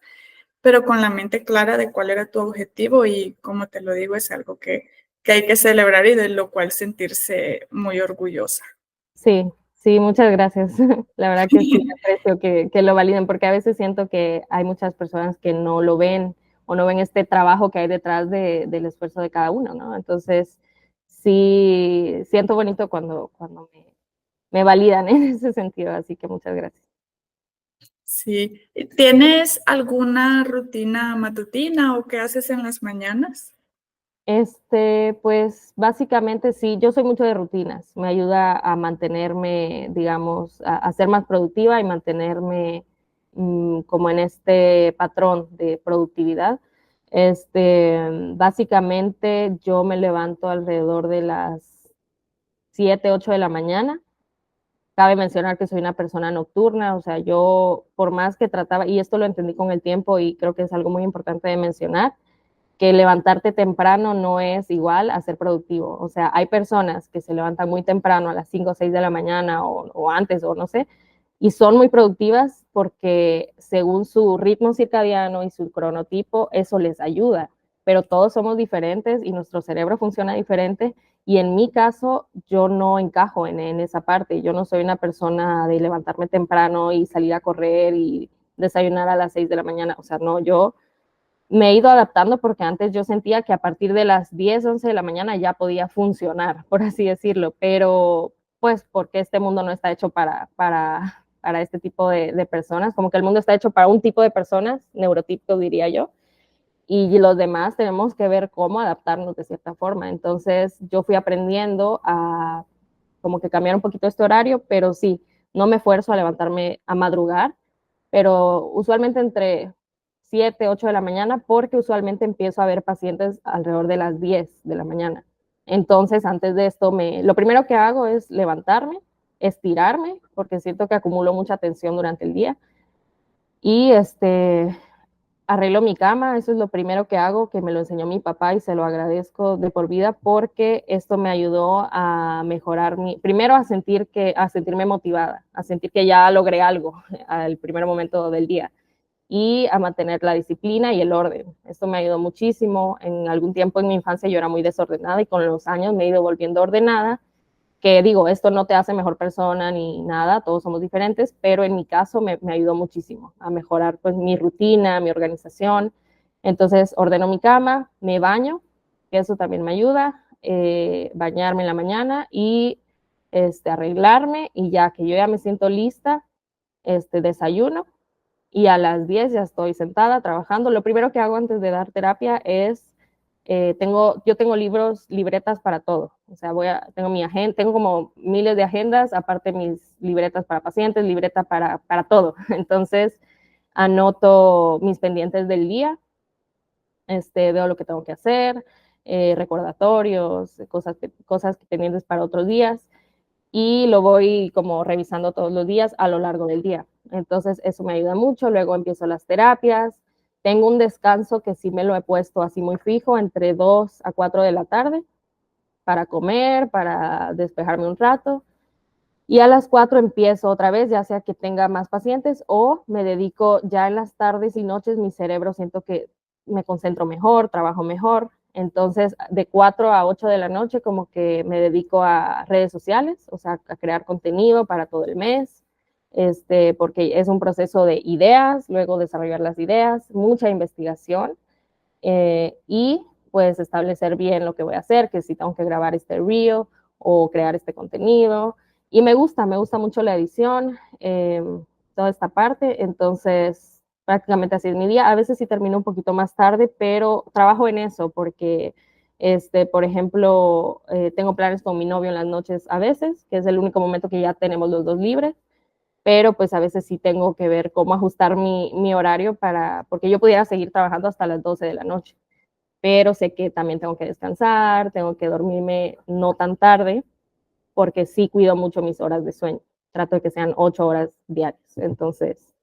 [SPEAKER 2] pero con la mente clara de cuál era tu objetivo y como te lo digo, es algo que hay que celebrar y de lo cual sentirse muy orgullosa.
[SPEAKER 3] Sí, sí, muchas gracias. La verdad que sí, aprecio que lo validen, porque a veces siento que hay muchas personas que no lo ven o no ven este trabajo que hay detrás del esfuerzo de cada uno, ¿no? Entonces, sí, siento bonito cuando me validan en ese sentido, así que muchas gracias.
[SPEAKER 2] Sí. ¿Tienes alguna rutina matutina o qué haces en las mañanas?
[SPEAKER 3] Pues básicamente sí, yo soy mucho de rutinas, me ayuda a mantenerme, digamos, a ser más productiva y mantenerme como en este patrón de productividad. Básicamente yo me levanto alrededor de las 7, 8 de la mañana. Cabe mencionar que soy una persona nocturna, o sea, yo por más que trataba, y esto lo entendí con el tiempo y creo que es algo muy importante de mencionar, que levantarte temprano no es igual a ser productivo. O sea, hay personas que se levantan muy temprano a las 5 o 6 de la mañana o antes o no sé, y son muy productivas porque según su ritmo circadiano y su cronotipo, eso les ayuda. Pero todos somos diferentes y nuestro cerebro funciona diferente. Y en mi caso, yo no encajo en esa parte. Yo no soy una persona de levantarme temprano y salir a correr y desayunar a las 6 de la mañana. O sea, no, yo me he ido adaptando porque antes yo sentía que a partir de las 10, 11 de la mañana ya podía funcionar, por así decirlo, pero pues porque este mundo no está hecho para este tipo de personas, como que el mundo está hecho para un tipo de personas, neurotípico diría yo, y los demás tenemos que ver cómo adaptarnos de cierta forma. Entonces yo fui aprendiendo a como que cambiar un poquito este horario, pero sí, no me esfuerzo a levantarme a madrugar, pero usualmente entre 7, 8 de la mañana, porque usualmente empiezo a ver pacientes alrededor de las 10 de la mañana. Entonces, antes de esto, lo primero que hago es levantarme, estirarme, porque siento que acumulo mucha tensión durante el día, y arreglo mi cama, eso es lo primero que hago, que me lo enseñó mi papá y se lo agradezco de por vida porque esto me ayudó a mejorar primero a sentirme motivada, a sentir que ya logré algo al primer momento del día y a mantener la disciplina y el orden. Esto me ayudó muchísimo. En algún tiempo en mi infancia yo era muy desordenada y con los años me he ido volviendo ordenada, que digo, esto no te hace mejor persona ni nada, todos somos diferentes, pero en mi caso me ayudó muchísimo a mejorar pues mi rutina, mi organización. Entonces ordeno mi cama, me baño, que eso también me ayuda, bañarme en la mañana y arreglarme y ya que yo ya me siento lista, desayuno y a las 10 ya estoy sentada trabajando. Lo primero que hago antes de dar terapia es, yo tengo libros, libretas para todo. O sea, tengo mi agenda, tengo como miles de agendas, aparte mis libretas para pacientes, libreta para todo. Entonces, anoto mis pendientes del día, veo lo que tengo que hacer, recordatorios, cosas pendientes para otros días y lo voy como revisando todos los días a lo largo del día. Entonces eso me ayuda mucho, luego empiezo las terapias, tengo un descanso que sí me lo he puesto así muy fijo, entre 2 a 4 de la tarde, para comer, para despejarme un rato, y a las 4 empiezo otra vez, ya sea que tenga más pacientes o me dedico ya en las tardes y noches, mi cerebro siento que me concentro mejor, trabajo mejor. Entonces, de 4 a 8 de la noche, como que me dedico a redes sociales, o sea, a crear contenido para todo el mes, porque es un proceso de ideas, luego desarrollar las ideas, mucha investigación y pues establecer bien lo que voy a hacer, que si tengo que grabar este reel o crear este contenido, Y me gusta mucho la edición, toda esta parte, entonces prácticamente así es mi día. A veces sí termino un poquito más tarde, pero trabajo en eso porque, por ejemplo, tengo planes con mi novio en las noches a veces, que es el único momento que ya tenemos los dos libres, pero pues a veces sí tengo que ver cómo ajustar mi horario porque yo pudiera seguir trabajando hasta las 12 de la noche, pero sé que también tengo que descansar, tengo que dormirme no tan tarde, porque sí cuido mucho mis horas de sueño. Trato de que sean 8 horas diarias. Entonces,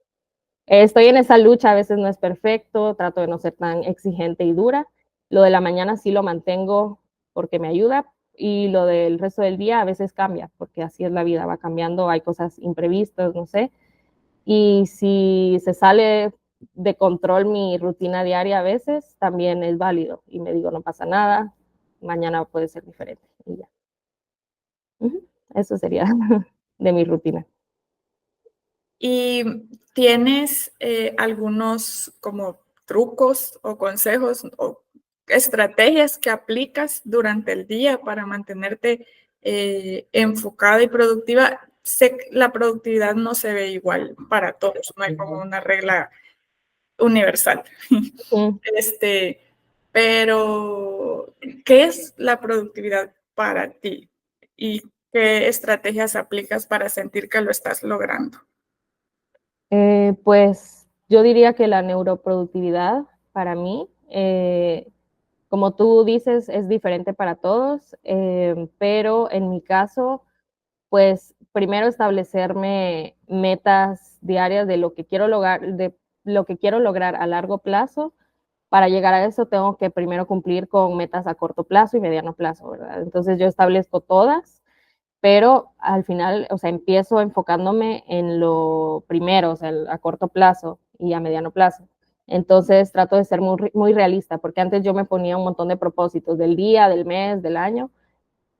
[SPEAKER 3] estoy en esa lucha, a veces no es perfecto, trato de no ser tan exigente y dura. Lo de la mañana sí lo mantengo porque me ayuda, y lo del resto del día a veces cambia, porque así es la vida, va cambiando, hay cosas imprevistas, no sé. Y si se sale de control mi rutina diaria a veces, también es válido. Y me digo, no pasa nada, mañana puede ser diferente. Y ya. Eso sería de mi rutina.
[SPEAKER 2] ¿Y tienes algunos como trucos o consejos o estrategias que aplicas durante el día para mantenerte enfocada y productiva? Sé que la productividad no se ve igual para todos, no hay como una regla universal. Este, pero, ¿qué es la productividad para ti? ¿Y qué estrategias aplicas para sentir que lo estás logrando?
[SPEAKER 3] Pues yo diría que la neuroproductividad para mí, como tú dices, es diferente para todos, pero en mi caso, pues primero establecerme metas diarias de lo que quiero lograr a largo plazo. Para llegar a eso tengo que primero cumplir con metas a corto plazo y mediano plazo, ¿verdad? Entonces yo establezco todas, pero al final, o sea, empiezo enfocándome en lo primero, o sea, a corto plazo y a mediano plazo. Entonces trato de ser muy realista, porque antes yo me ponía un montón de propósitos del día, del mes, del año,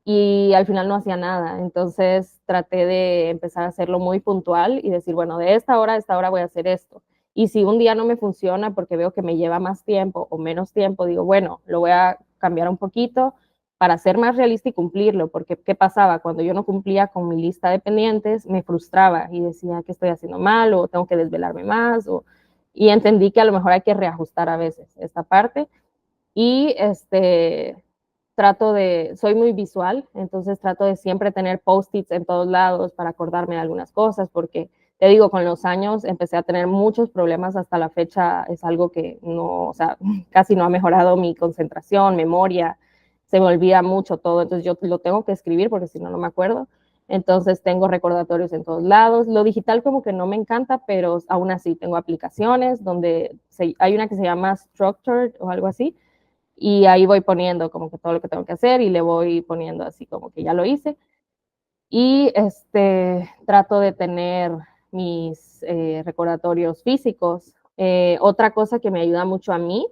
[SPEAKER 3] y al final no hacía nada. Entonces traté de empezar a hacerlo muy puntual y decir, bueno, de esta hora a esta hora voy a hacer esto. Y si un día no me funciona porque veo que me lleva más tiempo o menos tiempo, digo, bueno, lo voy a cambiar un poquito para ser más realista y cumplirlo, porque ¿qué pasaba? Cuando yo no cumplía con mi lista de pendientes, me frustraba y decía que estoy haciendo mal o tengo que desvelarme más, y entendí que a lo mejor hay que reajustar a veces esta parte. Y soy muy visual, entonces trato de siempre tener post-its en todos lados para acordarme de algunas cosas, porque te digo, con los años empecé a tener muchos problemas, hasta la fecha es algo que no, o sea, casi no ha mejorado mi concentración, memoria, se me olvida mucho todo, entonces yo lo tengo que escribir porque si no, no me acuerdo. Entonces tengo recordatorios en todos lados. Lo digital como que no me encanta, pero aún así tengo aplicaciones donde hay una que se llama Structured o algo así, y ahí voy poniendo como que todo lo que tengo que hacer y le voy poniendo así como que ya lo hice. Y trato de tener mis recordatorios físicos. Otra cosa que me ayuda mucho a mí,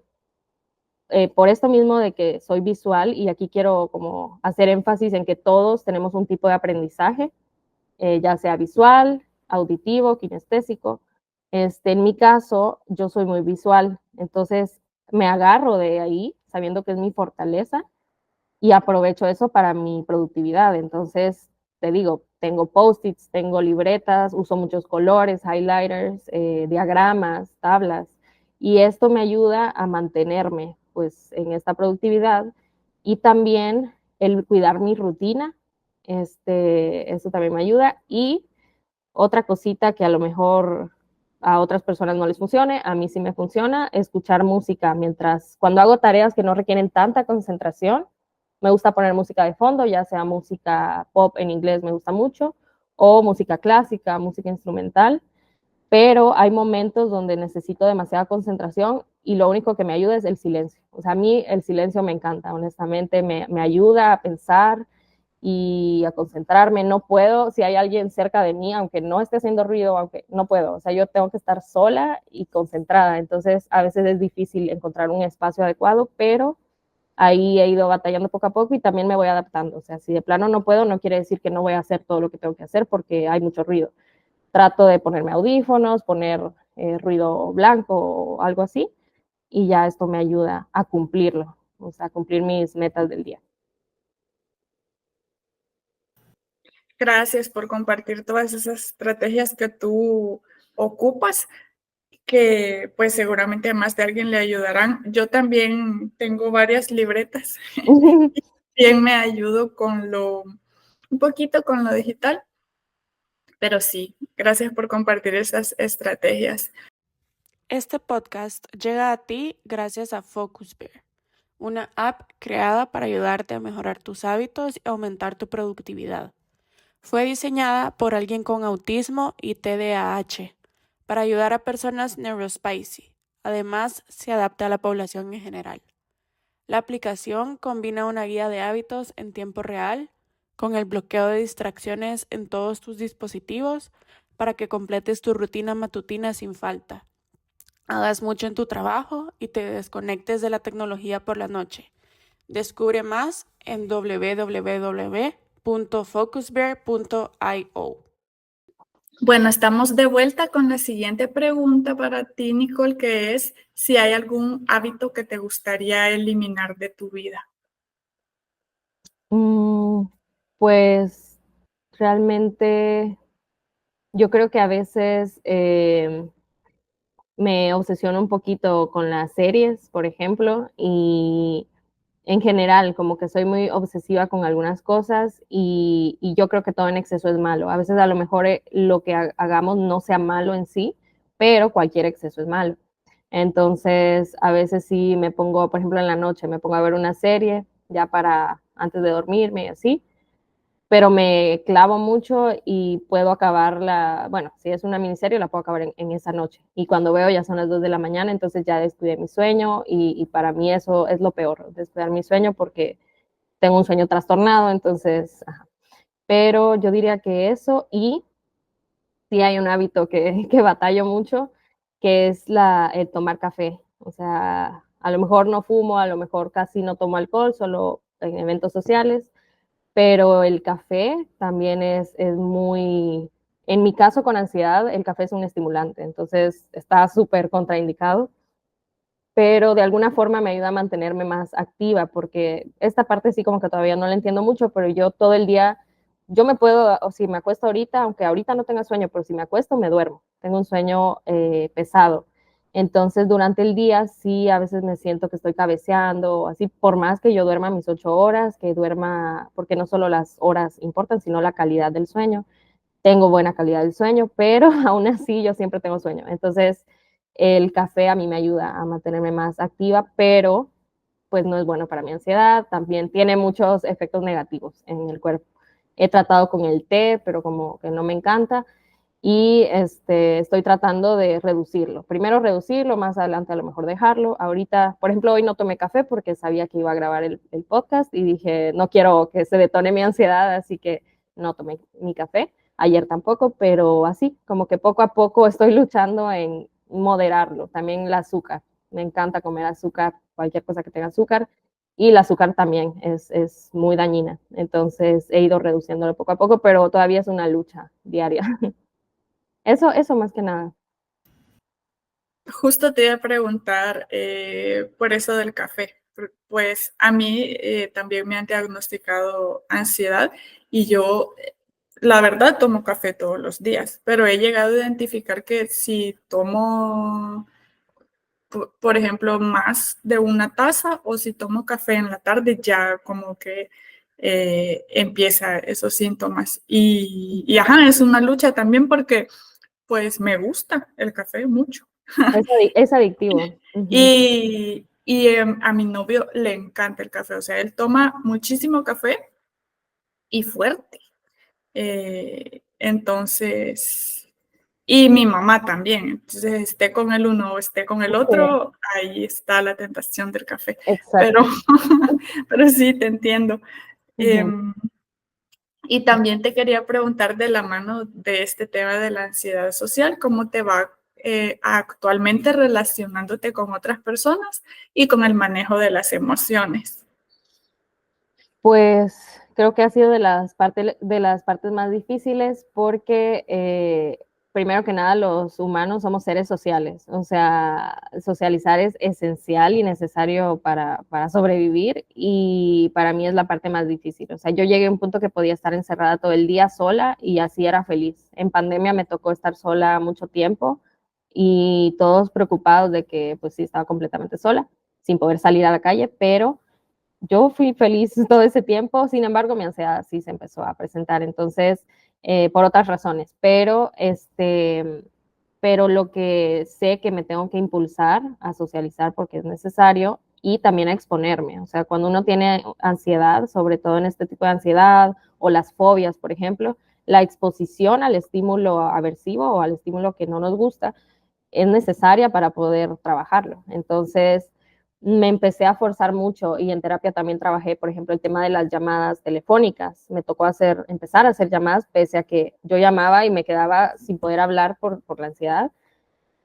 [SPEAKER 3] por esto mismo de que soy visual, y aquí quiero como hacer énfasis en que todos tenemos un tipo de aprendizaje, ya sea visual, auditivo, kinestésico. En mi caso, yo soy muy visual, entonces me agarro de ahí, sabiendo que es mi fortaleza, y aprovecho eso para mi productividad. Entonces, te digo, tengo post-its, tengo libretas, uso muchos colores, highlighters, diagramas, tablas, y esto me ayuda a mantenerme pues en esta productividad, y también el cuidar mi rutina, eso también me ayuda. Y otra cosita que a lo mejor a otras personas no les funcione, a mí sí me funciona, escuchar música cuando hago tareas que no requieren tanta concentración. Me gusta poner música de fondo, ya sea música pop en inglés, me gusta mucho, o música clásica, música instrumental, pero hay momentos donde necesito demasiada concentración y lo único que me ayuda es el silencio. O sea, a mí el silencio me encanta, honestamente, me ayuda a pensar y a concentrarme. No puedo, si hay alguien cerca de mí, aunque no esté haciendo ruido, aunque no puedo, o sea, yo tengo que estar sola y concentrada. Entonces, a veces es difícil encontrar un espacio adecuado, pero ahí he ido batallando poco a poco y también me voy adaptando. O sea, si de plano no puedo, no quiere decir que no voy a hacer todo lo que tengo que hacer porque hay mucho ruido. Trato de ponerme audífonos, poner ruido blanco o algo así, y ya esto me ayuda a cumplirlo, o sea, a cumplir mis metas del día.
[SPEAKER 2] Gracias por compartir todas esas estrategias que tú ocupas, que pues seguramente a más de alguien le ayudarán. Yo también tengo varias libretas. Bien me ayudo un poquito con lo digital, pero sí, gracias por compartir esas estrategias.
[SPEAKER 1] Este podcast llega a ti gracias a FocusBear, una app creada para ayudarte a mejorar tus hábitos y aumentar tu productividad. Fue diseñada por alguien con autismo y TDAH para ayudar a personas neurospicy. Además, se adapta a la población en general. La aplicación combina una guía de hábitos en tiempo real con el bloqueo de distracciones en todos tus dispositivos para que completes tu rutina matutina sin falta, hagas mucho en tu trabajo y te desconectes de la tecnología por la noche. Descubre más en www.focusbear.io.
[SPEAKER 2] Bueno, estamos de vuelta con la siguiente pregunta para ti, Nicole, que es si hay algún hábito que te gustaría eliminar de tu vida.
[SPEAKER 3] Pues realmente yo creo que a veces me obsesiono un poquito con las series, por ejemplo, y en general, como que soy muy obsesiva con algunas cosas y yo creo que todo en exceso es malo. A veces a lo mejor lo que hagamos no sea malo en sí, pero cualquier exceso es malo. Entonces, a veces sí me pongo, por ejemplo, en la noche, me pongo a ver una serie ya para antes de dormirme y así, pero me clavo mucho y puedo acabarla, bueno, si es una miniserie la puedo acabar en esa noche. Y cuando veo ya son las 2 de la mañana, entonces ya descuidé mi sueño y para mí eso es lo peor, descuidar mi sueño porque tengo un sueño trastornado, entonces, ajá. Pero yo diría que eso y sí hay un hábito que batallo mucho, que es el tomar café. O sea, a lo mejor no fumo, a lo mejor casi no tomo alcohol, solo en eventos sociales, pero el café también es muy, en mi caso con ansiedad, el café es un estimulante, entonces está súper contraindicado, pero de alguna forma me ayuda a mantenerme más activa, porque esta parte sí como que todavía no la entiendo mucho, pero yo todo el día, yo me puedo, o si me acuesto ahorita, aunque ahorita no tenga sueño, pero si me acuesto me duermo, tengo un sueño pesado. Entonces, durante el día sí a veces me siento que estoy cabeceando, así, por más que yo duerma mis 8 horas, que duerma, porque no solo las horas importan, sino la calidad del sueño. Tengo buena calidad del sueño, pero aún así yo siempre tengo sueño. Entonces, el café a mí me ayuda a mantenerme más activa, pero pues no es bueno para mi ansiedad, también tiene muchos efectos negativos en el cuerpo. He tratado con el té, pero como que no me encanta y estoy tratando de reducirlo. Primero reducirlo, más adelante a lo mejor dejarlo. Ahorita, por ejemplo, hoy no tomé café porque sabía que iba a grabar el podcast y dije, no quiero que se detone mi ansiedad, así que no tomé mi café. Ayer tampoco, pero así, como que poco a poco estoy luchando en moderarlo. También el azúcar. Me encanta comer azúcar, cualquier cosa que tenga azúcar. Y el azúcar también es muy dañina. Entonces he ido reduciéndolo poco a poco, pero todavía es una lucha diaria. Eso más que nada.
[SPEAKER 2] Justo te iba a preguntar por eso del café. Pues a mí también me han diagnosticado ansiedad y yo, la verdad, tomo café todos los días, pero he llegado a identificar que si tomo, por ejemplo, más de una taza o si tomo café en la tarde, ya como que empieza esos síntomas. Ajá, es una lucha también porque pues me gusta el café mucho.
[SPEAKER 3] Es adictivo. Uh-huh.
[SPEAKER 2] A mi novio le encanta el café, o sea, él toma muchísimo café y fuerte. Entonces, y mi mamá también. Entonces, esté con el uno o esté con el
[SPEAKER 3] Sí,
[SPEAKER 2] otro, ahí está la tentación del café. Pero,
[SPEAKER 3] exacto.
[SPEAKER 2] pero sí, te entiendo.
[SPEAKER 3] Uh-huh.
[SPEAKER 2] Y también te quería preguntar de la mano de este tema de la ansiedad social, ¿cómo te va actualmente relacionándote con otras personas y con el manejo de las emociones?
[SPEAKER 3] Pues creo que ha sido de las partes más difíciles porque primero que nada, los humanos somos seres sociales, o sea, socializar es esencial y necesario para sobrevivir, y para mí es la parte más difícil. O sea, yo llegué a un punto que podía estar encerrada todo el día sola y así era feliz. En pandemia me tocó estar sola mucho tiempo y todos preocupados de que pues sí estaba completamente sola, sin poder salir a la calle, pero yo fui feliz todo ese tiempo. Sin embargo, mi ansiedad sí se empezó a presentar, entonces, por otras razones, pero lo que sé que me tengo que impulsar a socializar porque es necesario, y también a exponerme. O sea, cuando uno tiene ansiedad, sobre todo en este tipo de ansiedad o las fobias, por ejemplo, la exposición al estímulo aversivo o al estímulo que no nos gusta es necesaria para poder trabajarlo. Entonces, me empecé a forzar mucho, y en terapia también trabajé, por ejemplo, el tema de las llamadas telefónicas. Me tocó empezar a hacer llamadas, pese a que yo llamaba y me quedaba sin poder hablar por la ansiedad.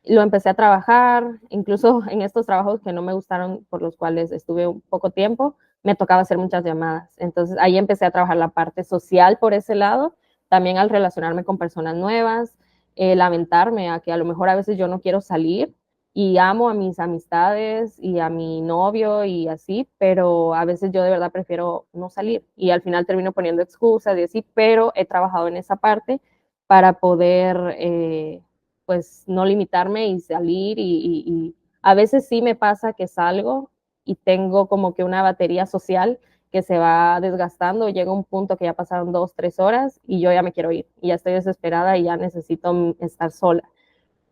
[SPEAKER 3] Lo empecé a trabajar, incluso en estos trabajos que no me gustaron, por los cuales estuve un poco tiempo, me tocaba hacer muchas llamadas. Entonces ahí empecé a trabajar la parte social por ese lado, también al relacionarme con personas nuevas, lamentarme a que a lo mejor a veces yo no quiero salir y amo a mis amistades y a mi novio y así, pero a veces yo de verdad prefiero no salir y al final termino poniendo excusas y así, pero he trabajado en esa parte para poder pues no limitarme y salir, y a veces sí me pasa que salgo y tengo como que una batería social que se va desgastando, llega un punto que ya pasaron 2, 3 horas y yo ya me quiero ir y ya estoy desesperada y ya necesito estar sola.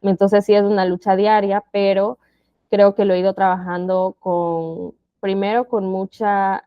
[SPEAKER 3] Entonces sí es una lucha diaria, pero creo que lo he ido trabajando primero con mucha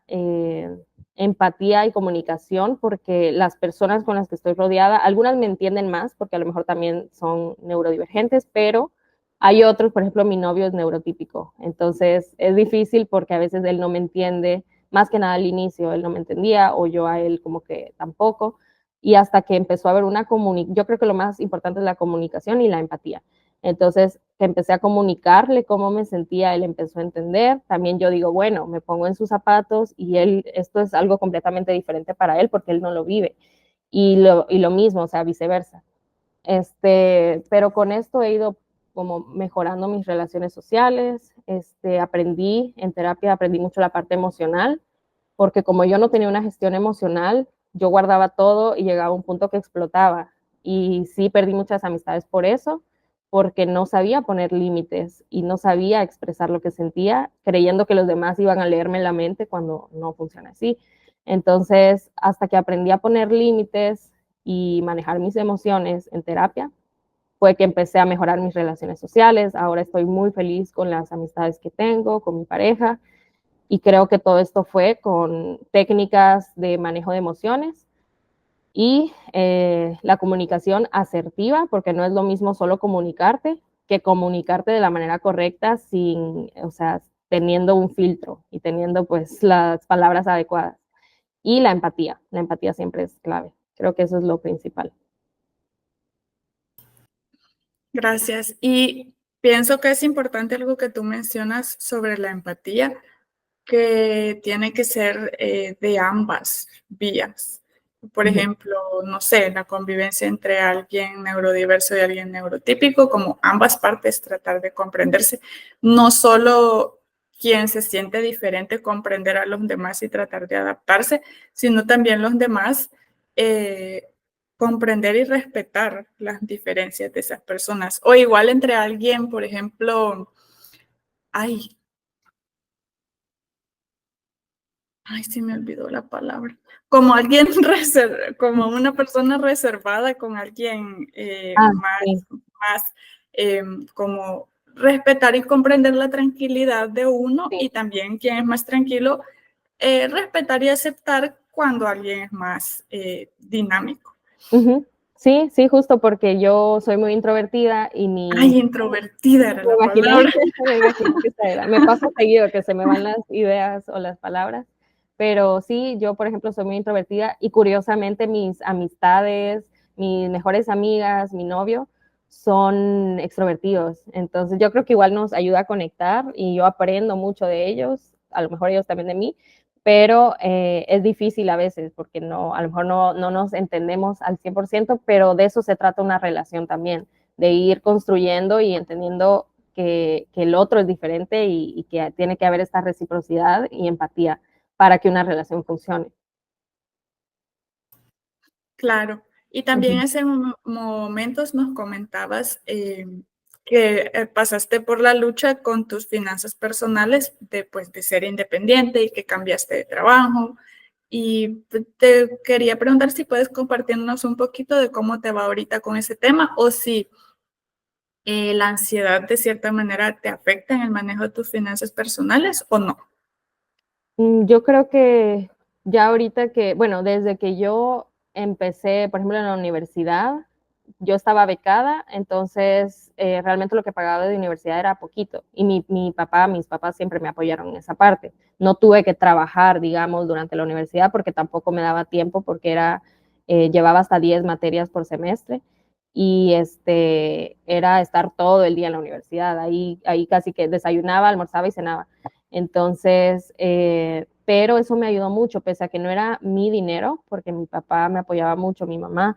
[SPEAKER 3] empatía y comunicación, porque las personas con las que estoy rodeada, algunas me entienden más porque a lo mejor también son neurodivergentes, pero hay otros, por ejemplo, mi novio es neurotípico, entonces es difícil porque a veces él no me entiende, más que nada al inicio él no me entendía o yo a él como que tampoco, y hasta que empezó a haber yo creo que lo más importante es la comunicación y la empatía. Entonces, empecé a comunicarle cómo me sentía, él empezó a entender. También yo digo, bueno, me pongo en sus zapatos y esto es algo completamente diferente para él porque él no lo vive. Y lo mismo, o sea, viceversa. Pero con esto he ido como mejorando mis relaciones sociales. En terapia aprendí mucho la parte emocional, porque como yo no tenía una gestión emocional, yo guardaba todo y llegaba a un punto que explotaba. Y sí perdí muchas amistades por eso, porque no sabía poner límites y no sabía expresar lo que sentía, creyendo que los demás iban a leerme la mente cuando no funciona así. Entonces, hasta que aprendí a poner límites y manejar mis emociones en terapia, fue que empecé a mejorar mis relaciones sociales. Ahora estoy muy feliz con las amistades que tengo, con mi pareja, y creo que todo esto fue con técnicas de manejo de emociones y la comunicación asertiva, porque no es lo mismo solo comunicarte que comunicarte de la manera correcta o sea, teniendo un filtro y teniendo pues las palabras adecuadas. Y la empatía siempre es clave. Creo que eso es lo principal.
[SPEAKER 2] Gracias. Y pienso que es importante algo que tú mencionas sobre la empatía, que tiene que ser de ambas vías. Por ejemplo, no sé, la convivencia entre alguien neurodiverso y alguien neurotípico, como ambas partes tratar de comprenderse, no solo quien se siente diferente comprender a los demás y tratar de adaptarse, sino también los demás comprender y respetar las diferencias de esas personas. O igual entre alguien, por ejemplo, ay, se me olvidó la palabra. Como alguien como una persona reservada con alguien más,
[SPEAKER 3] Sí.
[SPEAKER 2] más como respetar y comprender la tranquilidad de uno,
[SPEAKER 3] Sí.
[SPEAKER 2] y también quien es más tranquilo, respetar y aceptar cuando alguien es más dinámico.
[SPEAKER 3] Sí, sí, justo porque yo soy muy introvertida y
[SPEAKER 2] Introvertida era la palabra.
[SPEAKER 3] me imaginé que esa era. Me pasa seguido que se me van las ideas o las palabras, pero sí, yo, por ejemplo, soy muy introvertida y curiosamente mis amistades, mis mejores amigas, mi novio, son extrovertidos. Entonces, yo creo que igual nos ayuda a conectar y yo aprendo mucho de ellos, a lo mejor ellos también de mí, pero es difícil a veces porque no, a lo mejor no nos entendemos al 100%, pero de eso se trata una relación también, de ir construyendo y entendiendo que el otro es diferente y que tiene que haber esta reciprocidad y empatía para que una relación funcione.
[SPEAKER 2] Claro. Y también hace momentos nos comentabas que pasaste por la lucha con tus finanzas personales de ser independiente y que cambiaste de trabajo. Y te quería preguntar si puedes compartirnos un poquito de cómo te va ahorita con ese tema o si la ansiedad de cierta manera te afecta en el manejo de tus finanzas personales o no.
[SPEAKER 3] Yo creo que ya ahorita que, bueno, desde que yo empecé, por ejemplo, en la universidad, yo estaba becada, entonces realmente lo que pagaba de universidad era poquito. Y mis papás siempre me apoyaron en esa parte. No tuve que trabajar, digamos, durante la universidad porque tampoco me daba tiempo, porque llevaba hasta 10 materias por semestre y era estar todo el día en la universidad. Ahí casi que desayunaba, almorzaba y cenaba. Entonces, pero eso me ayudó mucho, pese a que no era mi dinero, porque mi papá me apoyaba mucho, mi mamá,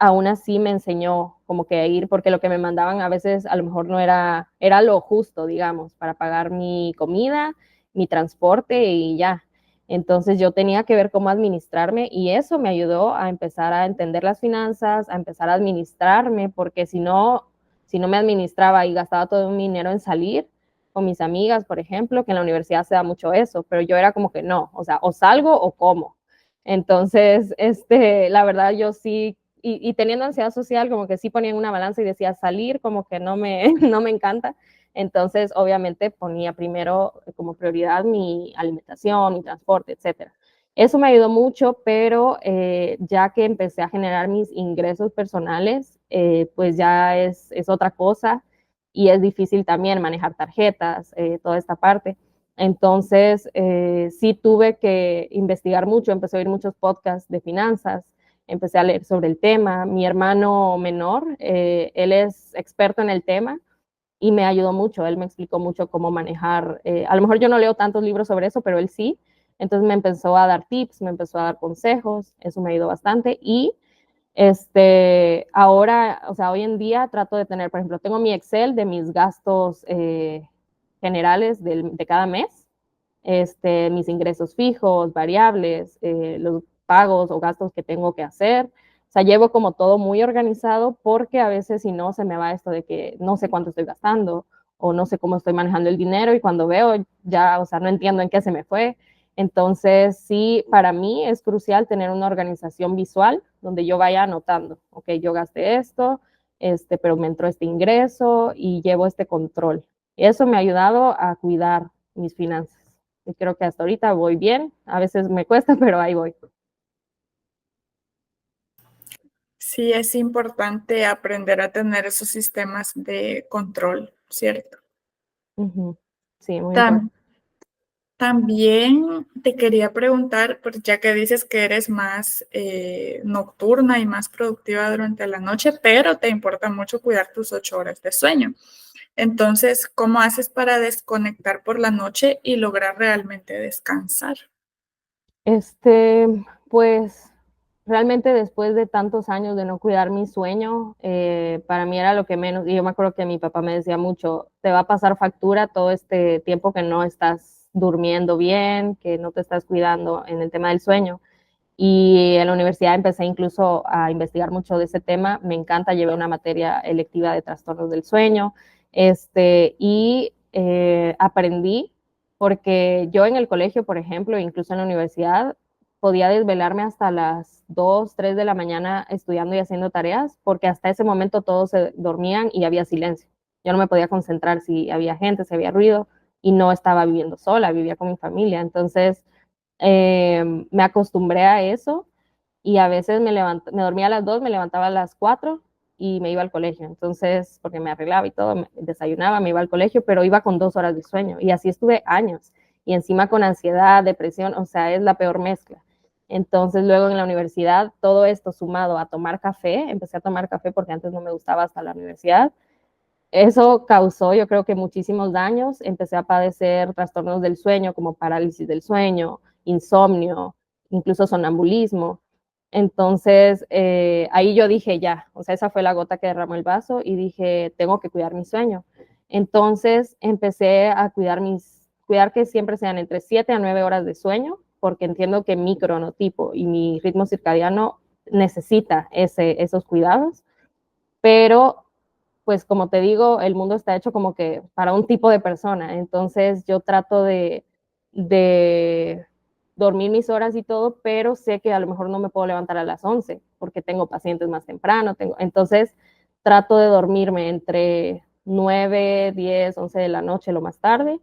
[SPEAKER 3] aún así me enseñó como que a ir, porque lo que me mandaban a veces a lo mejor no era lo justo, digamos, para pagar mi comida, mi transporte y ya. Entonces yo tenía que ver cómo administrarme y eso me ayudó a empezar a entender las finanzas, a empezar a administrarme, porque si no me administraba y gastaba todo mi dinero en salir con mis amigas, por ejemplo, que en la universidad se da mucho eso, pero yo era como que no, o sea, o salgo o como. Entonces, la verdad yo sí, y teniendo ansiedad social, como que sí ponía en una balanza y decía salir, como que no me encanta. Entonces, obviamente ponía primero como prioridad mi alimentación, mi transporte, etcétera. Eso me ayudó mucho, pero ya que empecé a generar mis ingresos personales, pues ya es otra cosa y es difícil también manejar tarjetas, toda esta parte. Entonces, sí tuve que investigar mucho, empecé a oír muchos podcasts de finanzas, empecé a leer sobre el tema. Mi hermano menor, él es experto en el tema y me ayudó mucho, él me explicó mucho cómo manejar, a lo mejor yo no leo tantos libros sobre eso, pero él sí, entonces me empezó a dar tips, me empezó a dar consejos, eso me ayudó bastante y ahora, o sea, hoy en día trato de tener, por ejemplo, tengo mi Excel de mis gastos generales de cada mes, mis ingresos fijos, variables, los pagos o gastos que tengo que hacer. O sea, llevo como todo muy organizado porque a veces si no se me va esto de que no sé cuánto estoy gastando o no sé cómo estoy manejando el dinero y cuando veo ya, o sea, no entiendo en qué se me fue. Entonces, sí, para mí es crucial tener una organización visual donde yo vaya anotando, ok, yo gasté esto, pero me entró este ingreso y llevo este control. Eso me ha ayudado a cuidar mis finanzas. Y creo que hasta ahorita voy bien. A veces me cuesta, pero ahí voy.
[SPEAKER 2] Sí, es importante aprender a tener esos sistemas de control, ¿cierto?
[SPEAKER 3] Uh-huh. Sí, muy
[SPEAKER 2] Tam-
[SPEAKER 3] importante.
[SPEAKER 2] También te quería preguntar, pues ya que dices que eres más nocturna y más productiva durante la noche, pero te importa mucho cuidar tus 8 horas de sueño. Entonces, ¿cómo haces para desconectar por la noche y lograr realmente descansar?
[SPEAKER 3] Este, pues realmente después de tantos años de no cuidar mi sueño, para mí era lo que menos, y yo me acuerdo que mi papá me decía mucho, te va a pasar factura todo este tiempo que no estás durmiendo bien, que no te estás cuidando en el tema del sueño. Y en la universidad empecé incluso a investigar mucho de ese tema. Me encanta, llevé una materia electiva de trastornos del sueño, aprendí, porque yo en el colegio, por ejemplo, incluso en la universidad, podía desvelarme hasta las 2, 3 de la mañana estudiando y haciendo tareas, porque hasta ese momento todos se dormían y había silencio. Yo no me podía concentrar si había gente, si había ruido, y no estaba viviendo sola, vivía con mi familia. Entonces, me acostumbré a eso y a veces me dormía a las 2, me levantaba a las 4 y me iba al colegio. Entonces, porque me arreglaba y todo, desayunaba, me iba al colegio, pero iba con 2 horas de sueño y así estuve años. Y encima con ansiedad, depresión, o sea, es la peor mezcla. Entonces, luego en la universidad, todo esto sumado a tomar café, empecé a tomar café porque antes no me gustaba hasta la universidad, eso causó, yo creo que muchísimos daños. Empecé a padecer trastornos del sueño, como parálisis del sueño, insomnio, incluso sonambulismo. Entonces, ahí yo dije ya, o sea, esa fue la gota que derramó el vaso y dije, tengo que cuidar mi sueño. Entonces, empecé a cuidar que siempre sean entre 7 a 9 horas de sueño, porque entiendo que mi cronotipo y mi ritmo circadiano necesita esos cuidados, pero pues como te digo, el mundo está hecho como que para un tipo de persona, entonces yo trato de dormir mis horas y todo, pero sé que a lo mejor no me puedo levantar a las 11 porque tengo pacientes más temprano, entonces trato de dormirme entre 9, 10, 11 de la noche lo más tarde.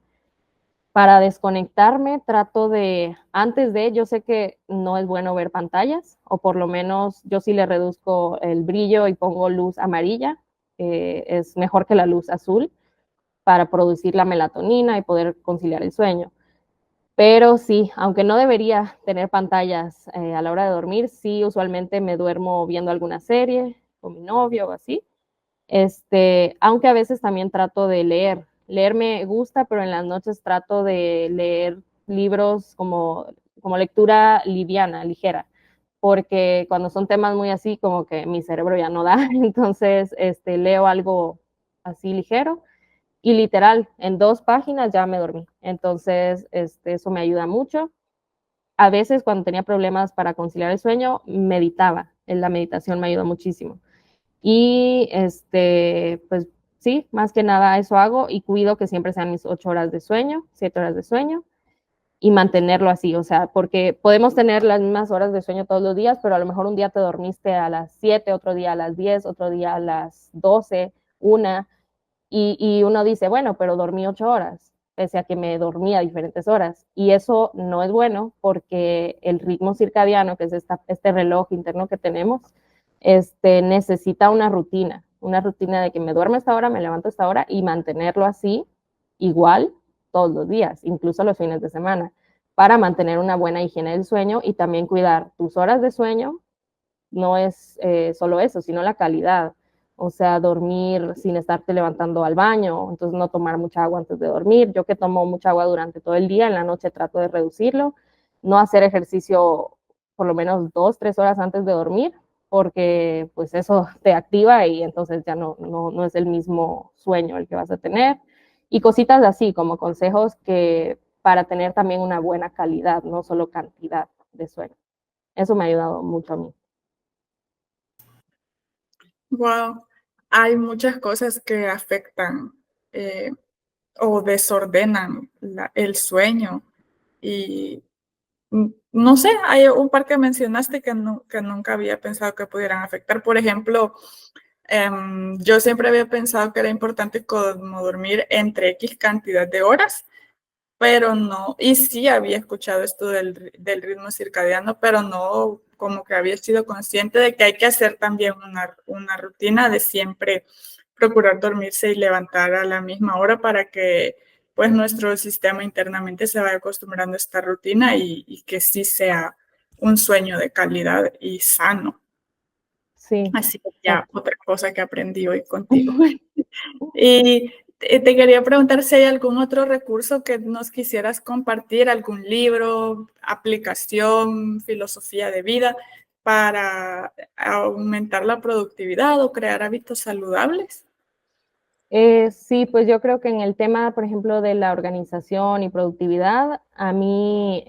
[SPEAKER 3] Para desconectarme, trato de, antes de, yo sé que no es bueno ver pantallas, o por lo menos yo sí le reduzco el brillo y pongo luz amarilla, es mejor que la luz azul para producir la melatonina y poder conciliar el sueño. Pero sí, aunque no debería tener pantallas a la hora de dormir, sí usualmente me duermo viendo alguna serie con mi novio o así. Aunque a veces también trato de leer. Leer me gusta, pero en las noches trato de leer libros como lectura liviana, ligera, porque cuando son temas muy así, como que mi cerebro ya no da, entonces leo algo así ligero y literal, en 2 páginas ya me dormí. Entonces, eso me ayuda mucho. A veces cuando tenía problemas para conciliar el sueño, meditaba. La meditación me ayuda muchísimo. Y pues sí, más que nada eso hago y cuido que siempre sean mis 8 horas de sueño, 7 horas de sueño y mantenerlo así, o sea, porque podemos tener las mismas horas de sueño todos los días, pero a lo mejor un día te dormiste a las 7, otro día a las 10, otro día a las 12, una, y uno dice, bueno, pero dormí 8 horas, pese a que me dormía diferentes horas. Y eso no es bueno porque el ritmo circadiano, que es este reloj interno que tenemos, necesita una rutina de que me duermo a esta hora, me levanto a esta hora y mantenerlo así igual todos los días, incluso los fines de semana, para mantener una buena higiene del sueño y también cuidar tus horas de sueño. No es solo eso, sino la calidad. O sea, dormir sin estarte levantando al baño, entonces no tomar mucha agua antes de dormir. Yo que tomo mucha agua durante todo el día, en la noche trato de reducirlo. No hacer ejercicio por lo menos 2, 3 horas antes de dormir, porque pues eso te activa y entonces ya no es el mismo sueño el que vas a tener. Y cositas así, como consejos que para tener también una buena calidad, no solo cantidad de sueño. Eso me ha ayudado mucho a mí.
[SPEAKER 2] Wow, hay muchas cosas que afectan o desordenan el sueño y no sé, hay un par que mencionaste que nunca había pensado que pudieran afectar. Por ejemplo, yo siempre había pensado que era importante como dormir entre X cantidad de horas, pero no, y sí había escuchado esto del ritmo circadiano, pero no como que había sido consciente de que hay que hacer también una rutina de siempre procurar dormirse y levantar a la misma hora para que pues nuestro sistema internamente se vaya acostumbrando a esta rutina y que sí sea un sueño de calidad y sano.
[SPEAKER 3] Sí,
[SPEAKER 2] Así que ya
[SPEAKER 3] exacto.
[SPEAKER 2] otra cosa que aprendí hoy contigo. Y te quería preguntar si hay algún otro recurso que nos quisieras compartir, algún libro, aplicación, filosofía de vida para aumentar la productividad o crear hábitos saludables.
[SPEAKER 3] Sí, pues yo creo que en el tema, por ejemplo, de la organización y productividad, a mí,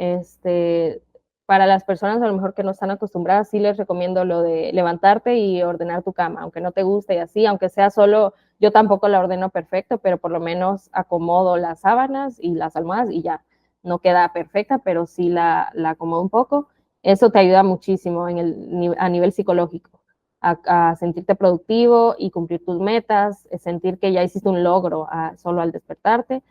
[SPEAKER 3] para las personas a lo mejor que no están acostumbradas, sí les recomiendo lo de levantarte y ordenar tu cama, aunque no te guste y así, aunque sea solo, yo tampoco la ordeno perfecto, pero por lo menos acomodo las sábanas y las almohadas y ya, no queda perfecta, pero sí la acomodo un poco. Eso te ayuda muchísimo a nivel psicológico a sentirte productivo y cumplir tus metas, sentir que ya hiciste un logro solo al despertarte.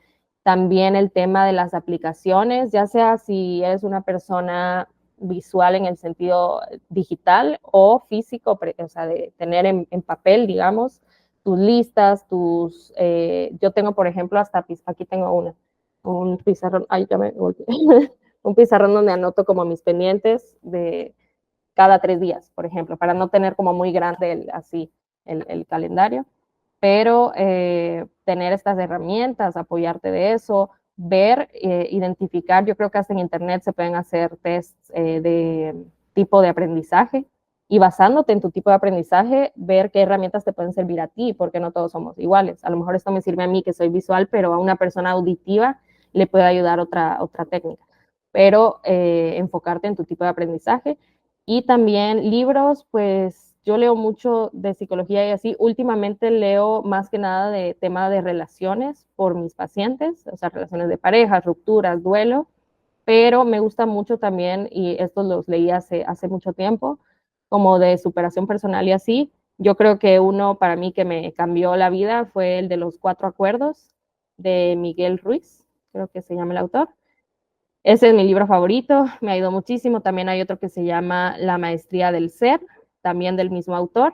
[SPEAKER 3] También el tema de las aplicaciones, ya sea si eres una persona visual en el sentido digital o físico, o sea, de tener en papel, digamos, tus listas, yo tengo, por ejemplo, aquí tengo un pizarrón, ay, ya me volteé, un pizarrón donde anoto como mis pendientes de cada 3 días, por ejemplo, para no tener como muy grande así el calendario. pero tener estas herramientas, apoyarte de eso, ver, identificar, yo creo que hasta en internet se pueden hacer tests de tipo de aprendizaje y basándote en tu tipo de aprendizaje, ver qué herramientas te pueden servir a ti, porque no todos somos iguales. A lo mejor esto me sirve a mí que soy visual, pero a una persona auditiva le puede ayudar otra técnica. Pero enfocarte en tu tipo de aprendizaje. Y también libros, pues yo leo mucho de psicología y así. Últimamente leo más que nada de tema de relaciones por mis pacientes, o sea, relaciones de pareja, rupturas, duelo, pero me gusta mucho también, y estos los leí hace mucho tiempo, como de superación personal y así. Yo creo que uno para mí que me cambió la vida fue el de los 4 acuerdos de Miguel Ruiz, creo que se llama el autor. Ese es mi libro favorito, me ha ido muchísimo. También hay otro que se llama La maestría del ser, también del mismo autor.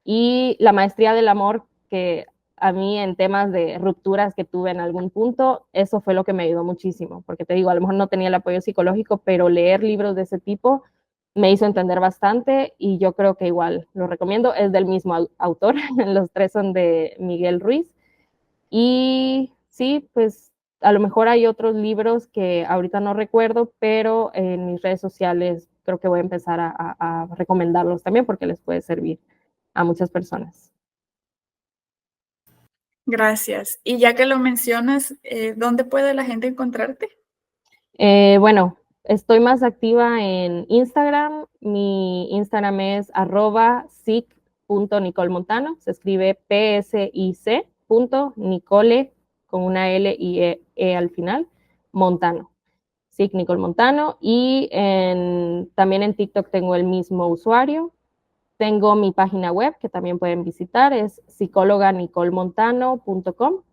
[SPEAKER 3] Y La maestría del amor, que a mí en temas de rupturas que tuve en algún punto, eso fue lo que me ayudó muchísimo, porque te digo, a lo mejor no tenía el apoyo psicológico, pero leer libros de ese tipo me hizo entender bastante y yo creo que igual lo recomiendo, es del mismo autor, los 3 son de Miguel Ruiz. Y sí, pues a lo mejor hay otros libros que ahorita no recuerdo, pero en mis redes sociales creo que voy a empezar a recomendarlos también porque les puede servir a muchas personas.
[SPEAKER 2] Gracias. Y ya que lo mencionas, ¿dónde puede la gente encontrarte?
[SPEAKER 3] Bueno, estoy más activa en Instagram. Mi Instagram es @sic.nicolemontano. Se escribe PSIC.Nicole con una L y E al final, Montano. SIC Nicole Montano. Y también en TikTok tengo el mismo usuario. Tengo mi página web que también pueden visitar, es psicóloganicolemontano.com.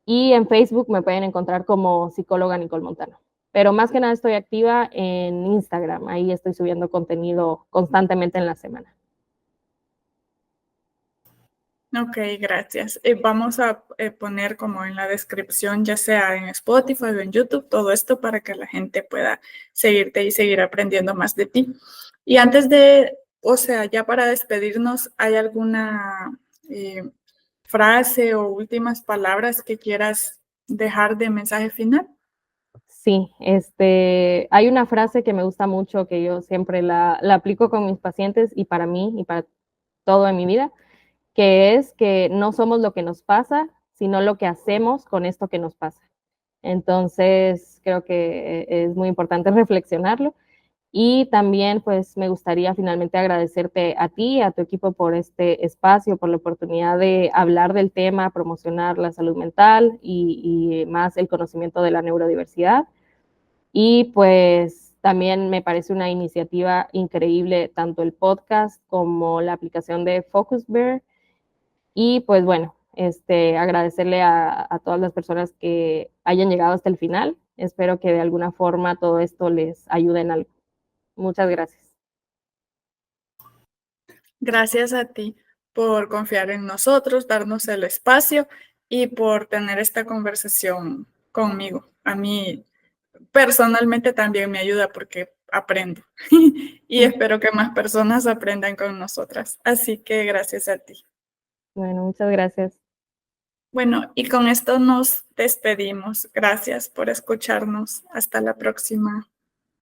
[SPEAKER 3] Y en Facebook me pueden encontrar como psicóloga Nicole Montano. Pero más que nada estoy activa en Instagram. Ahí estoy subiendo contenido constantemente en la semana.
[SPEAKER 2] Ok, gracias. Vamos a poner como en la descripción, ya sea en Spotify o en YouTube, todo esto para que la gente pueda seguirte y seguir aprendiendo más de ti. Y antes de, o sea, ya para despedirnos, ¿hay alguna frase o últimas palabras que quieras dejar de mensaje final?
[SPEAKER 3] Sí, hay una frase que me gusta mucho, que yo siempre la aplico con mis pacientes y para mí y para todo en mi vida, que es que no somos lo que nos pasa, sino lo que hacemos con esto que nos pasa. Entonces, creo que es muy importante reflexionarlo. Y también, pues, me gustaría finalmente agradecerte a ti, a tu equipo por este espacio, por la oportunidad de hablar del tema, promocionar la salud mental y más el conocimiento de la neurodiversidad. Y pues también me parece una iniciativa increíble, tanto el podcast como la aplicación de Focus Bear. Y pues bueno, agradecerle a todas las personas que hayan llegado hasta el final. Espero que de alguna forma todo esto les ayude en algo. Muchas gracias.
[SPEAKER 2] Gracias a ti por confiar en nosotros, darnos el espacio y por tener esta conversación conmigo. A mí personalmente también me ayuda porque aprendo y espero que más personas aprendan con nosotras. Así que gracias a ti.
[SPEAKER 3] Bueno, muchas gracias.
[SPEAKER 2] Bueno, y con esto nos despedimos. Gracias por escucharnos. Hasta la próxima.